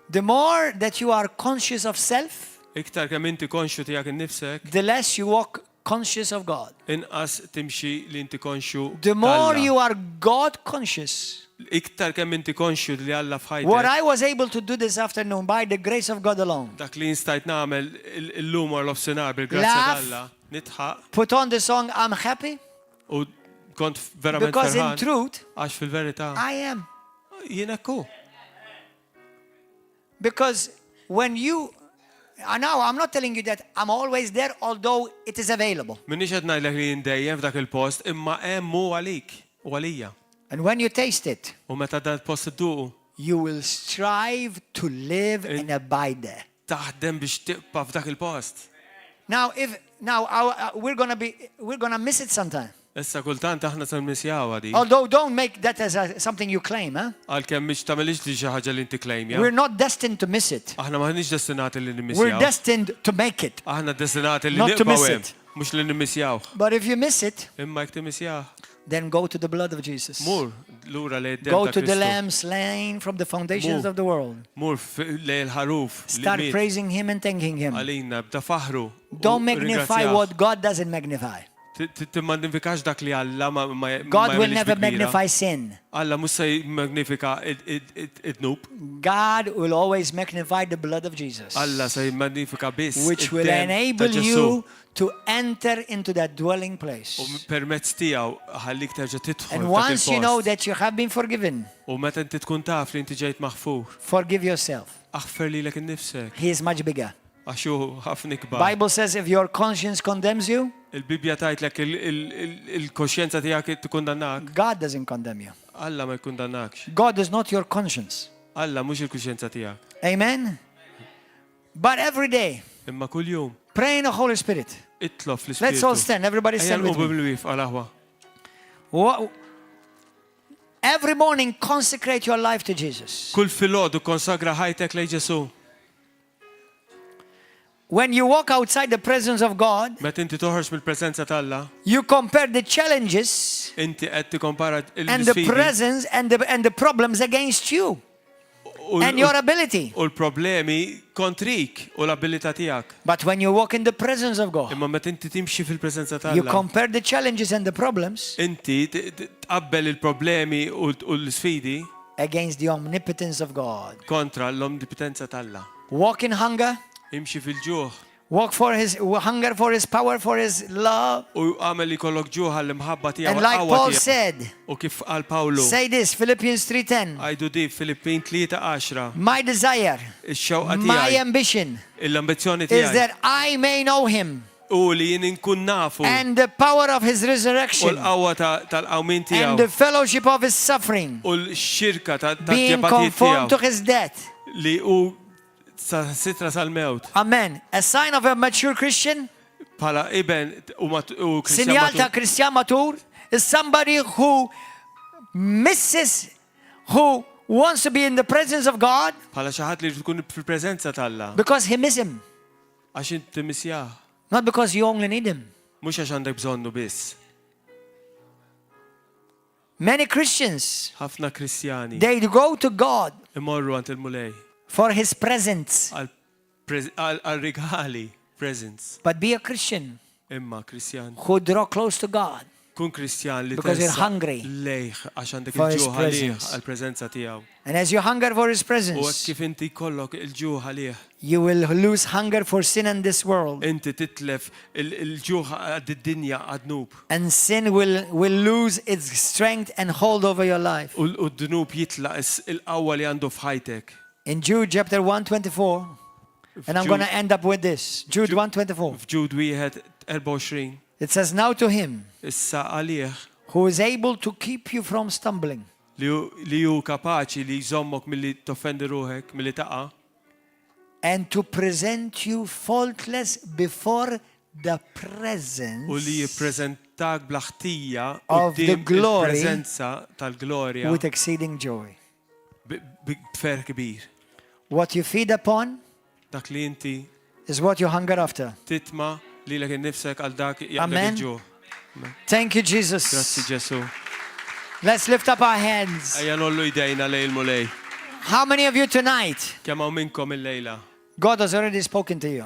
The more that you are conscious of self, Iktar kemm inti konxju tiegħek innifsek, the less you walk conscious of God. inqas timxi li inti konxju. The more tal-Alla. you are God conscious. Iktar kemm inti konxju li Alla What f'ħajtek. I was able to do this afternoon by the grace of God alone. Dak li instajt nagħmel illum or l-offsinar bil-grazzja Laugh. tal-Alla, nitħaq Put on the song I'm happy u kont verament because in ferħan. truth Għax fil-verità I am. jien ekku. Because when you now I'm not telling you that I'm always there although it is available. Minnix qed ngħidlek li jien dejjem f'dak il-post, imma hemm hu għalik u għalija. And when you taste it, U meta dan il-post idduqu, you will strive to live and abide there. taħdem biex tibqa' f'dak il-post. Now we're gonna miss it sometime. Issa kultant aħna se nmissjaw għadi. Although don't make that as something you claim, huh? Għalkemm mhix tagħmelix li xi ħaġa li inti klejmja. We're not destined to miss it. Aħna maħniex destinati li We're nimmissjaw. destined to make it. Aħna destinati li Not to miss nibqgħu hemm, it. mhux li nimmissjaw. But if you miss it, Imma jekk timmissjaw, then go to the blood of Jesus. mur lura lejn id-dem Go ta' to the Kristu. Lamb slain from the foundations Move. of the world. Mur lejn il-ħaruf li Start miet praising Him and thanking Him. għalina b'da faħru. Don't magnify what God doesn't magnify. Timmagnificax dak li Alla ma God will never magnify sin. Alla mhux se jimmagnifika id-dnub. God will always magnify the blood of Jesus, Alla se jimmagnifika biss which will id-dem ta' enable Ġesu. you to enter into that dwelling place. U permezz tiegħu ħallik terġa' tidħol And f'dak once you know il-post. that you have been forgiven, U meta inti tkun taf li inti ġejt maħfur, forgive yourself. aħfer lilek innifsek He is much bigger. għax hu ħafna ikbar. Bible says if your conscience condemns you, Il-Bibja tajtlek il-koxjenza tiegħek tikkundannak. God doesn't condemn you. Alla ma jkundannakx. God is not your conscience. Alla mhux il-kuxjenza tiegħek. Amen. But every day, Imma kuljum pray in the Holy Spirit. itlob fl-Ispiritu. Let's all stand. Everybody Ejja stand with nqubu me. bil-wif għal-aħwa. Every morning, consecrate your life to Jesus. Kull filgħodu konsagra ħajtek lejn Ġesu. When you walk outside the presence of God, Meta inti toħroġ mill-preżenza t'Alla, you compare the challenges inti qed tikkompara and the l-sfidi presence and the problems against you and your ability. u l-problemi kontrik u l-abilità tiegħek. But when you walk in the presence of God, Imma meta inti timxi fil-preżenza you t'Alla, compare the challenges and the problems inti tqabbel il-problemi u l-sfidi against the omnipotence of God. kontra l-omnipotenza t'Alla. Walk in hunger, Imxi fil-ġuħ walk for His hunger, for His power, for His love. u għamel li kollok ġuħ għall-imħabba tiegħu And like għall-qawwa Paul tiegħu. said, U kif qal Pawlu, say this, Philippians 3:10. għajdu di Filippin 3:10, My desire, ix-xewqa my tiegħi, ambition l-ambizzjoni is tiegħi that I may know Him u li jien inkun nafu and the power of His u resurrection l-qawwa tal-qawmin and tiegħu the fellowship of His suffering, u l-xirka being tal-ġebatijiet conformed to tiegħu His death. li u sitra sal-mewt Amen. A sign of a mature Christian, bħala iben u sinjal ta' Kristjan Kristjan matur, is somebody who misses, who wants to be in the presence of God bħala xi ħadd li tkun fil-preżenza t'Alla because He miss Him, għax inti missjah, not because you only need Him. mhux għax għandek bżonnu biss. Many Christians, Ħafna Kristjani they go to God imorru għand il-mulej for His presence. għal-rigali, presents. But be a Christian Imma Kristjan, who draw close to God kun Kristjan li because you're tensa hungry lejh għax għandek for His il-ġuħa lih presence. għal-preżenza tiegħu. And as you hunger for His U hekk presence, kif inti jkollok il-ġuħa lih, you will lose hunger for sin in this world. inti titlef il-ġuħa għad-dinja għad-nub. And sin will lose its strength and hold over your life. U d-dnub jitla il-qawwa li għandu f'ħajtek. In Jude chapter 1:24, and I'm going to end up with this. Jude 1:24. F'Ġud wieħed 24, It says, now to Him issa għalih who is able to keep you from stumbling li hu kapaċi li jżommok milli toffendi ruħek, milli taqa' and to present you faultless before the presence u li jippreżentak blaħtija of the quddiem glory il-preżenza tal-glorja with exceeding joy. b'fer kbir. What you feed upon Dak li inti is what you hunger after. titma li l nifsek għal dak Amen. jaqlek il-ġuħ. Thank you, Grazzi Jesus. Ġesu. Let's lift up our hands. Ejja nollu idejna lej il-mulej. How many of you tonight, Kemm hawn minnkom il-lejla. God has already spoken to you?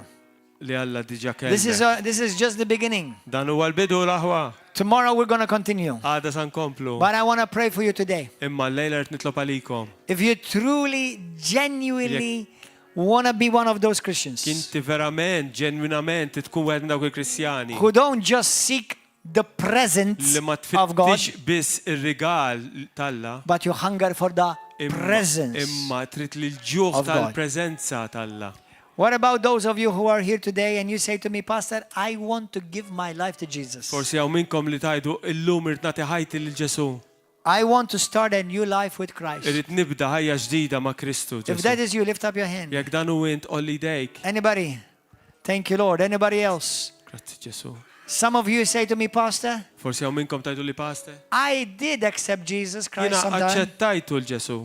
li Alla diġà This kellek. is just the beginning. Dan huwa l-bidu l-aħwa. Tomorrow we're going to continue. Għada san komplu. But I want to pray for you today. Imma l-lejla rrit nitlob għalikom. If you truly, genuinely want to be one of those Christians Kinti verament, ġenwinament, tkun għed dawk il-Kristjani. who don't just seek the presence Li ma of God, tfittix biss ir-rigal talla. but you hunger for the presence. Imma trid li l-ġuħ of God. tal-preżenza talla. What about those of you who are here today and you say to me, Pastor, I want to give my life to Jesus. Forsi hawn minnkom li tajdu illum irid nagħti ħajti lil Ġesu. I want to start a new life with Christ. Irid nibda ħajja ġdida ma' Kristu If that Ġesu. is you, lift up your hand. Jekk dan hu int olli dejk. Anybody? Thank you, Lord. Anybody else? Grazzi Ġesu. Some of you say to me, Pastor, Forsi hawn minnkom tajdu li pastor. I did accept Jesus Christ Jiena sometime, aċċettajtu l-Ġesu.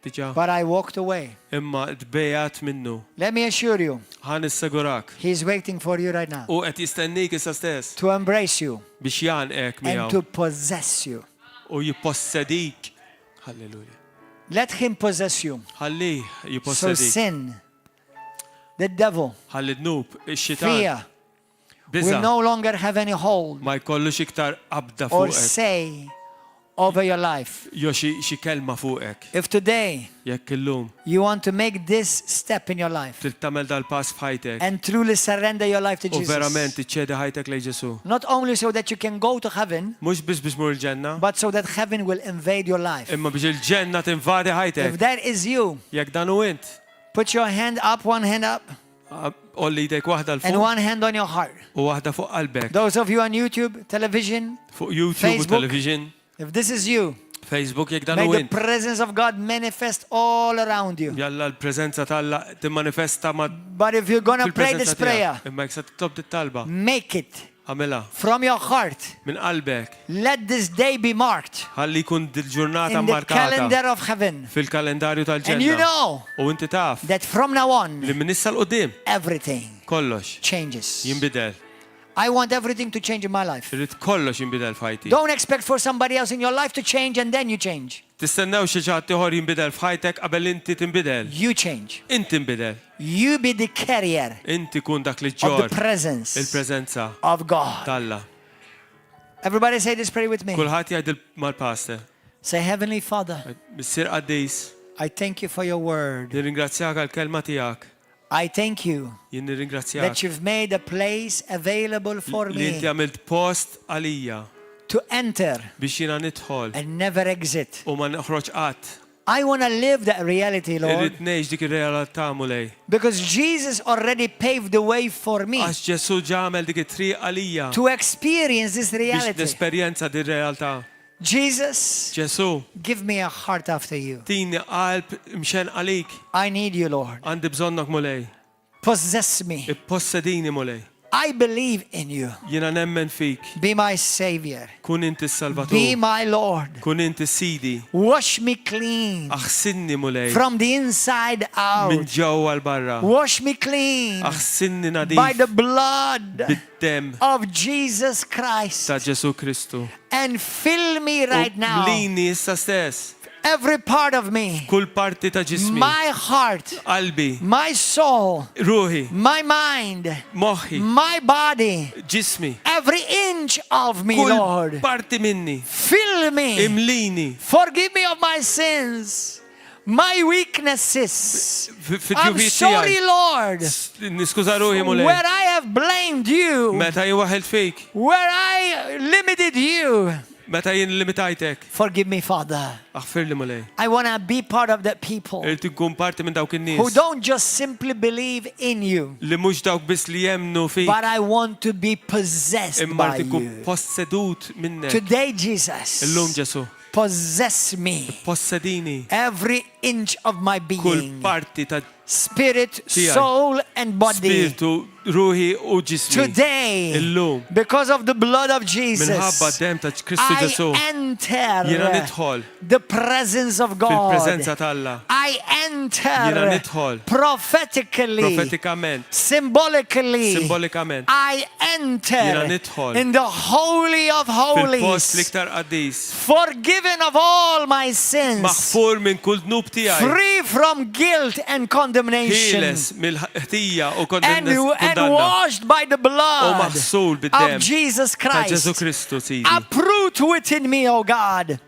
Diġà. but I walked away. Imma tbejjat minnu. Let me assure you, Ħan issegurak. He's waiting for you right now U qed jistennik issa stess to embrace you biex janqek and to miegħu possess you. u jippossedik. Halleluja. Let Him possess you. Ħalli So jippossedik. sin, the devil, Ħalli dnub ix-xitan. fear will Biża no longer have any hold ma jkollux iktar qabda or fuqek. say over your life. Jo xi kelma fuqek. If today Jekk illum you want to make this step in your life trid tagħmel dal-pass f'ħajtek and truly surrender your life to u verament Jesus, iċċedi ħajtek lejn Ġesu. not only so that you can go to heaven, Mhux biss biex mur il-ġenna, but so that heaven will invade your life. imma biex il-ġenna tinvadi If ħajtek. that is you, Jekk dan hu int, put your hand up, one hand up, olli jdejk waħda l and fuq one hand on your heart. u waħda fuq qalbek. Those of you on YouTube, television, Fuq YouTube u Facebook. television, if this is you, Facebook jekk dan may hu the int. presence of God manifest all around you. Jalla l-preżenza talla timmanifesta ma But if you're going to pray this fil-preżenza prayer, tiegħek. Imma jekk se titlob dit-talba, make it għamilha from your heart. minn qalbek. Let this day be marked Ħalli jkun dil-ġurnata in the markata calendar of heaven. fil-kalendarju And you tal-ġenna. know U inti taf that from now li on, minn issa l-qudiem everything kollox changes. jinbidel. I want everything to change in my life. Irid kollox jinbidel f'ħajti. Don't expect for somebody else in your life to change and then you change. Tistennew xi ħadd ieħor jinbidel f'ħajtek qabel inti tinbidel. You change. Inti nbidel. You be the carrier Inti kun dak li of ġor the presence il-preżenza of God. talla. Everybody say this prayer with me. Kulħadd jgħid mal-pastor. Say, Heavenly Father, Missir Qaddis, I thank you for your word. nirringrazzjak għall-kelma tiegħek. I thank you Jien that nirringrazzjak you've made a place available for li inti me għamilt post għalija to enter biex jiena nidħol and never exit. u ma noħroġ qatt. I want to live that reality, Lord, Irrid ngħix dik ir-realtà mulej. because Jesus already paved the way for me Għax Ġesu ġamel dik it-triq għalija to experience this biex reality. nesperjenza din realtà. Jesus, Ġesu, give me a heart after you. tini qalb mxen għalik, I need you, Lord. għandi bżonnok mulej. Possess me. Ippossedini mulej. I believe in you. Jiena nemmen fik. Be my Savior. Kun inti Be s-Salvatur. my Lord. Kun inti s-Sidi. Wash me clean Aħsinni mulej. from the inside Min out. ġewwa l-barra. Wash me clean Aħsinni by the nadif blood bid-dem of Jesus Christ. ta' Ġesu Kristu. And fill me right U now. Lini issa stess. Every part of me. Kull parti ta' ġismi. My heart. Qalbi. My soul. Ruħi. My mind. Moħħi. My body. Ġismi. Every inch of me, Kull Lord. parti minni. Fill me. Imlini. Forgive me of my sins. My weaknesses. I'm Fid-ġubiet sorry, Lord. Niskuża ruħi mulej. Where I have blamed you. Meta jwaħel fik. Where I limited you. Meta jien limitajtek. Forgive me, Father. Aħfir li mulej. I want to be part of that people Irrid inkun parti minn dawk who in-nies. don't just simply believe in you, Li mhux dawk biss li jemnu fik. but I want to be possessed Imma by rrid ikun you. possedut minnek. Today, Jesus, Illum Ġesu. possess me. Possedini. Every inch of my Kull being, parti ta' spirit, Tiegħi. soul, and body. spiritu, ruħi u ġismi. Today, Illum. because of the blood of Minħabba Jesus, dem ta' Kristu Ġesu. I enter Jiena nidħol the presence of God. fil-preżenza tal-Alla. I Jiena enter nidħol prophetically, profetikament, symbolically. simbolikament. I Jiena enter nidħol in the Holy of fil-post Holies, liktar qaddis. forgiven of all my sins, Maħfur minn kull dnub tiegħi. free from guilt and condemnation. condemnation. ħieles mill-ħtija u And kondanna. washed by the U blood maħsul of bid-dem Jesus ta' Ġesu Christ. Kristu, Sidi. Uproot within me, oh God,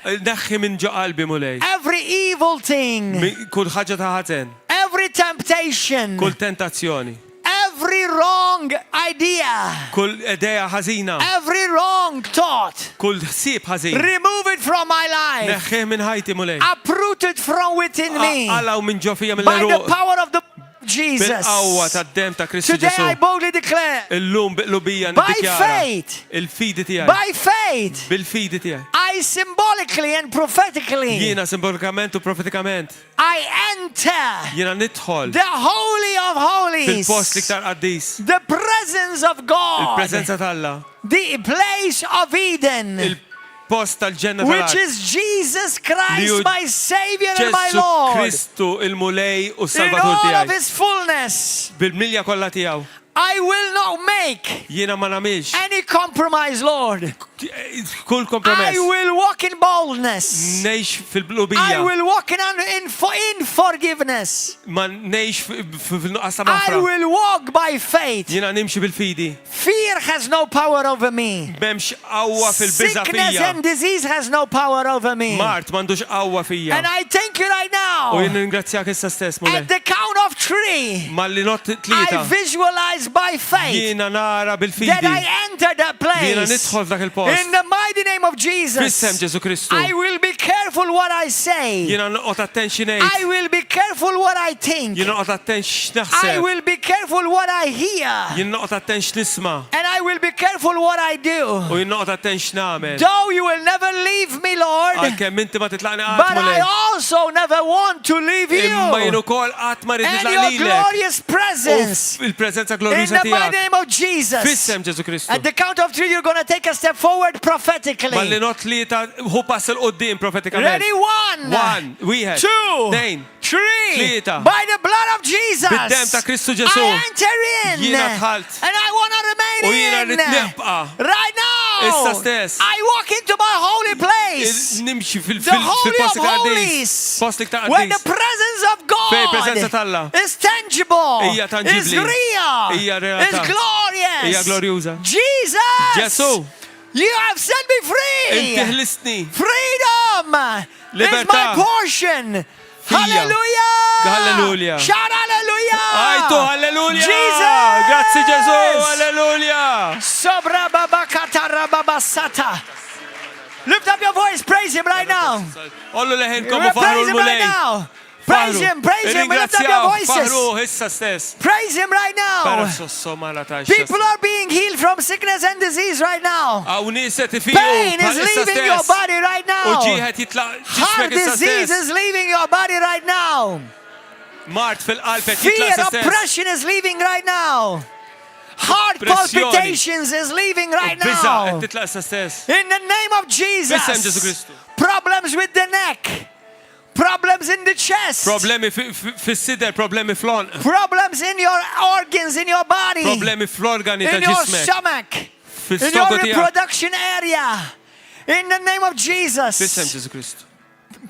Neħħi minn ġo qalbi mulej. every evil thing, Kull ħaġa ta' ħażen, every temptation, kull tentazzjoni, every wrong idea, kull ideja ħażina, every wrong thought. kull ħsieb ħażin. Remove it from my life. Neħħi minn ħajti mulej. Uproot it from within me Għalaw minn ġo fija by the mill-eruq. power of the Jesus. Bil-qawwa tad-dem ta' Kristu Today I Ġesu. boldly declare, Illum biqlubija by niddikjara. faith, Il-fidi tiegħi. by faith, Bil-fidi tiegħi. I symbolically and prophetically, Jiena simbolikament u profetikament. I enter Jiena nidħol the Holy of Holies, fil-post liktar qaddis. the presence of God, Il-preżenza talla. the place of Eden, Il-post tal-ġenna which tal-art. is Jesus Christ, Li my Savior and my Ġesu Lord, Kristu il-mulej u in s-salvatur all of tiegħi. His fullness. Bil-milja kollha tiegħu. I will not make Jiena ma nagħmilx any compromise, Lord. kull I kompromess. will walk in boldness. Nejx I fil-qlubija. will walk in forgiveness. Ma nejx fil-nuqqas ta' I mafra. will walk by faith. Jiena nimxi bil-fidi. Fear has no power over me. Bemx qawwa fil-biża Sickness fija. and disease has no power over me. Mart m'għandux qawwa fija. And I thank you right U jien now. ningrazzjak issa stess At mulej. the count of 3, Malli not I tlieta. visualize by faith Jiena nara that bil-fidi. I enter that Jiena place. nidħol f'dak il-post. In the mighty name of Fissem Jesus, Ġesu Kristu. I will be careful what I say. Jiena noqgħod attent xi I ngħid. will be careful what I think. Jiena noqgħod attent I x'naħseb. will be careful what I hear. Jiena noqgħod attent x'nisma'. And I will be careful what I U do. jien noqgħod attent x'nagħmel. Though you will never leave me, Lord, Għalkemm inti ma titlaqni qatt but I mulej. also never want to leave Imma jien you. ukoll qatt ma rrid And nitlaq your lilek. glorious presence. Il-preżenza In glorjuża the mighty tiegħek. name of Jesus. Fissem Ġesu Kristu. At the count of 3, you're going to take a step forward Malli prophetically. not tlieta hu pass il-qoddim profetikament. Ready? 1, One, wieħed, 2, tnejn, 3. Tlieta. By the blood of Jesus, Bid-dem ta' Kristu Ġesu. I enter in. Jiena dħalt. And I want to U jiena remain rrid in. nibqa'. Right now, Issa stess. I walk into my holy place. Nimxi The Holy fil-post of liktar Holies. qaddis. Post liktar When the qaddis. presence of Fej preżenza God talla. is tangible, Hija is tangibli. real, Hija realtà. is glorious. Hija glorjuża. Jesus, Ġesu, you have set me free. inti ħlistni. Freedom is Libertà. my portion. Fija. Hallelujah. Hallelujah. Shout hallelujah. Ajtu, halleluja. Jesus. Grazzi Ġesu, halleluja. Sobra baba katara baba sata. Lift up your voice, praise him right now. Ollu leħinkom u faħru Praise him right l-mulej. now. Praise him, lift up your voices. Faħru issa stess. Praise him right Pera now. sosso mala ta' People are being healed from sickness and disease right now. Għaw niset ifiju. Pain is leaving your body right U now. ġiħet jitla Heart ġismek issa disease stess. is leaving your body right now. Mart fil-qalb qed jitla Fear, issa stess. oppression is leaving right now. Heart Oppressjoni. palpitations is leaving right Biza now. qed titla issa stess. In the name of Fissem Ġesu Jesus. Kristu. Problems with the neck. Problems in the chest. Problemi fis-sider, problemi fl-on. Problems in your organs, in your body. Problemi fl-organi ta' In your ġismek. stomach. In your Fil-stoku tijak. reproduction area. In the name of Fissem Jesus. Ġesu Kristu.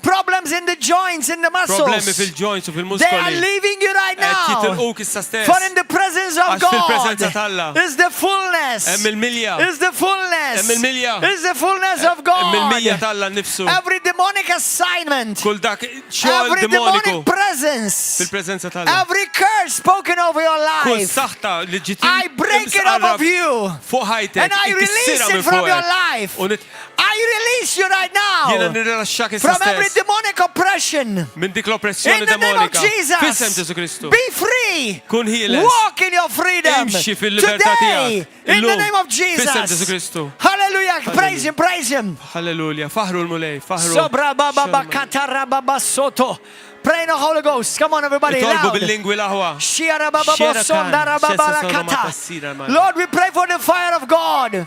Problems in the joints, in the Problemi muscles. fil-joints u They are fil-muskoli. leaving you right Qed now. jitilquk issa stess. For in the presence of Għax fil-preżenza talla. God is the fullness. Hemm il-milja. Is the fullness. Hemm il-milja. Is the fullness of Hemm il-milja God. talla nnifsu. Every demonic assignment. Kull dak xogħol Every demoniku demonic presence. fil-preżenza talla. Every curse spoken over your Kull life. saħta li ġiet I break it off of you. fuq ħajtek. And I release ikkissirha it minn from your fuqek. life. U I release you right jiena now nirrilaxxak issa from every stess. demonic oppression. Minn dik In l-oppressjoni the name of demonika. Fissem Jesus, Ġesu Kristu. be free. Kun ħieles. Walk in your freedom. Imxi fil-libertà Today, tiegħek. in the Illum. name of Fissem Ġesu Jesus. Kristu. Hallelujah. Praise him, praise him. Halleluja. Faħru l-mulej. Faħru. Sobra baba bakatara baba soto. Pray in the Holy Ghost. Come on, everybody. Tolbu Loud. bil-lingwi l-aħwa. Shiara baba Shera bosondara kan, baba shesa lakata. soroma tassira mal. Lord, we pray for the fire of God.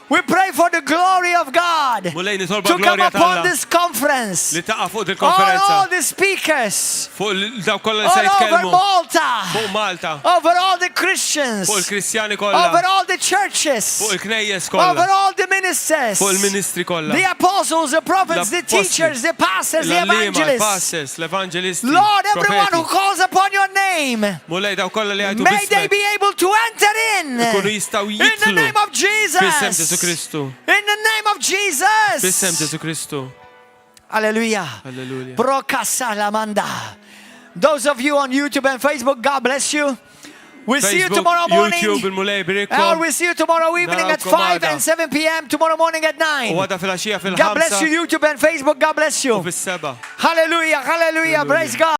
We pray for the glory of God Mulej nitolba to come glorja upon tal-Alla this conference. li taqa' fuq On il-konferenza. all the speakers. Fuq daw kollha li All se over jitkellmu. Malta. Fuq Malta. Over all the Christians. Fuq il-Kristjani Over kollha. all the churches. Fuq il-knejjes Over kollha. all the ministers. Fuq il-ministri kollha. The apostles, the prophets, the L-apostli, teachers, the pastors, the L-allima, evangelists. il-pastors, l-evangelisti, Lord, everyone who profeti. calls upon your name, Mulej daw kollha li għajtu may they bismek. be able to enter Ikunu in. jistgħu In the jidħlu. name of Fis-sem Ġesu Jesus. Kristu. In the name of Fis-sem Jesus. Ġesu Kristu. Hallelujah. Hallelujah. Brokasalamanda. Those of you on YouTube and Facebook, God bless you. We'll see you tomorrow morning. YouTube, il-mulej Or birikkom. we'll see you tomorrow evening at Narawkom 5 għada. and 7 p.m. Tomorrow morning at U 9. għada fil-axija God bless you, fil-ħamsa YouTube and Facebook. God bless u you. fil-seba. Hallelujah. Hallelujah. Praise God.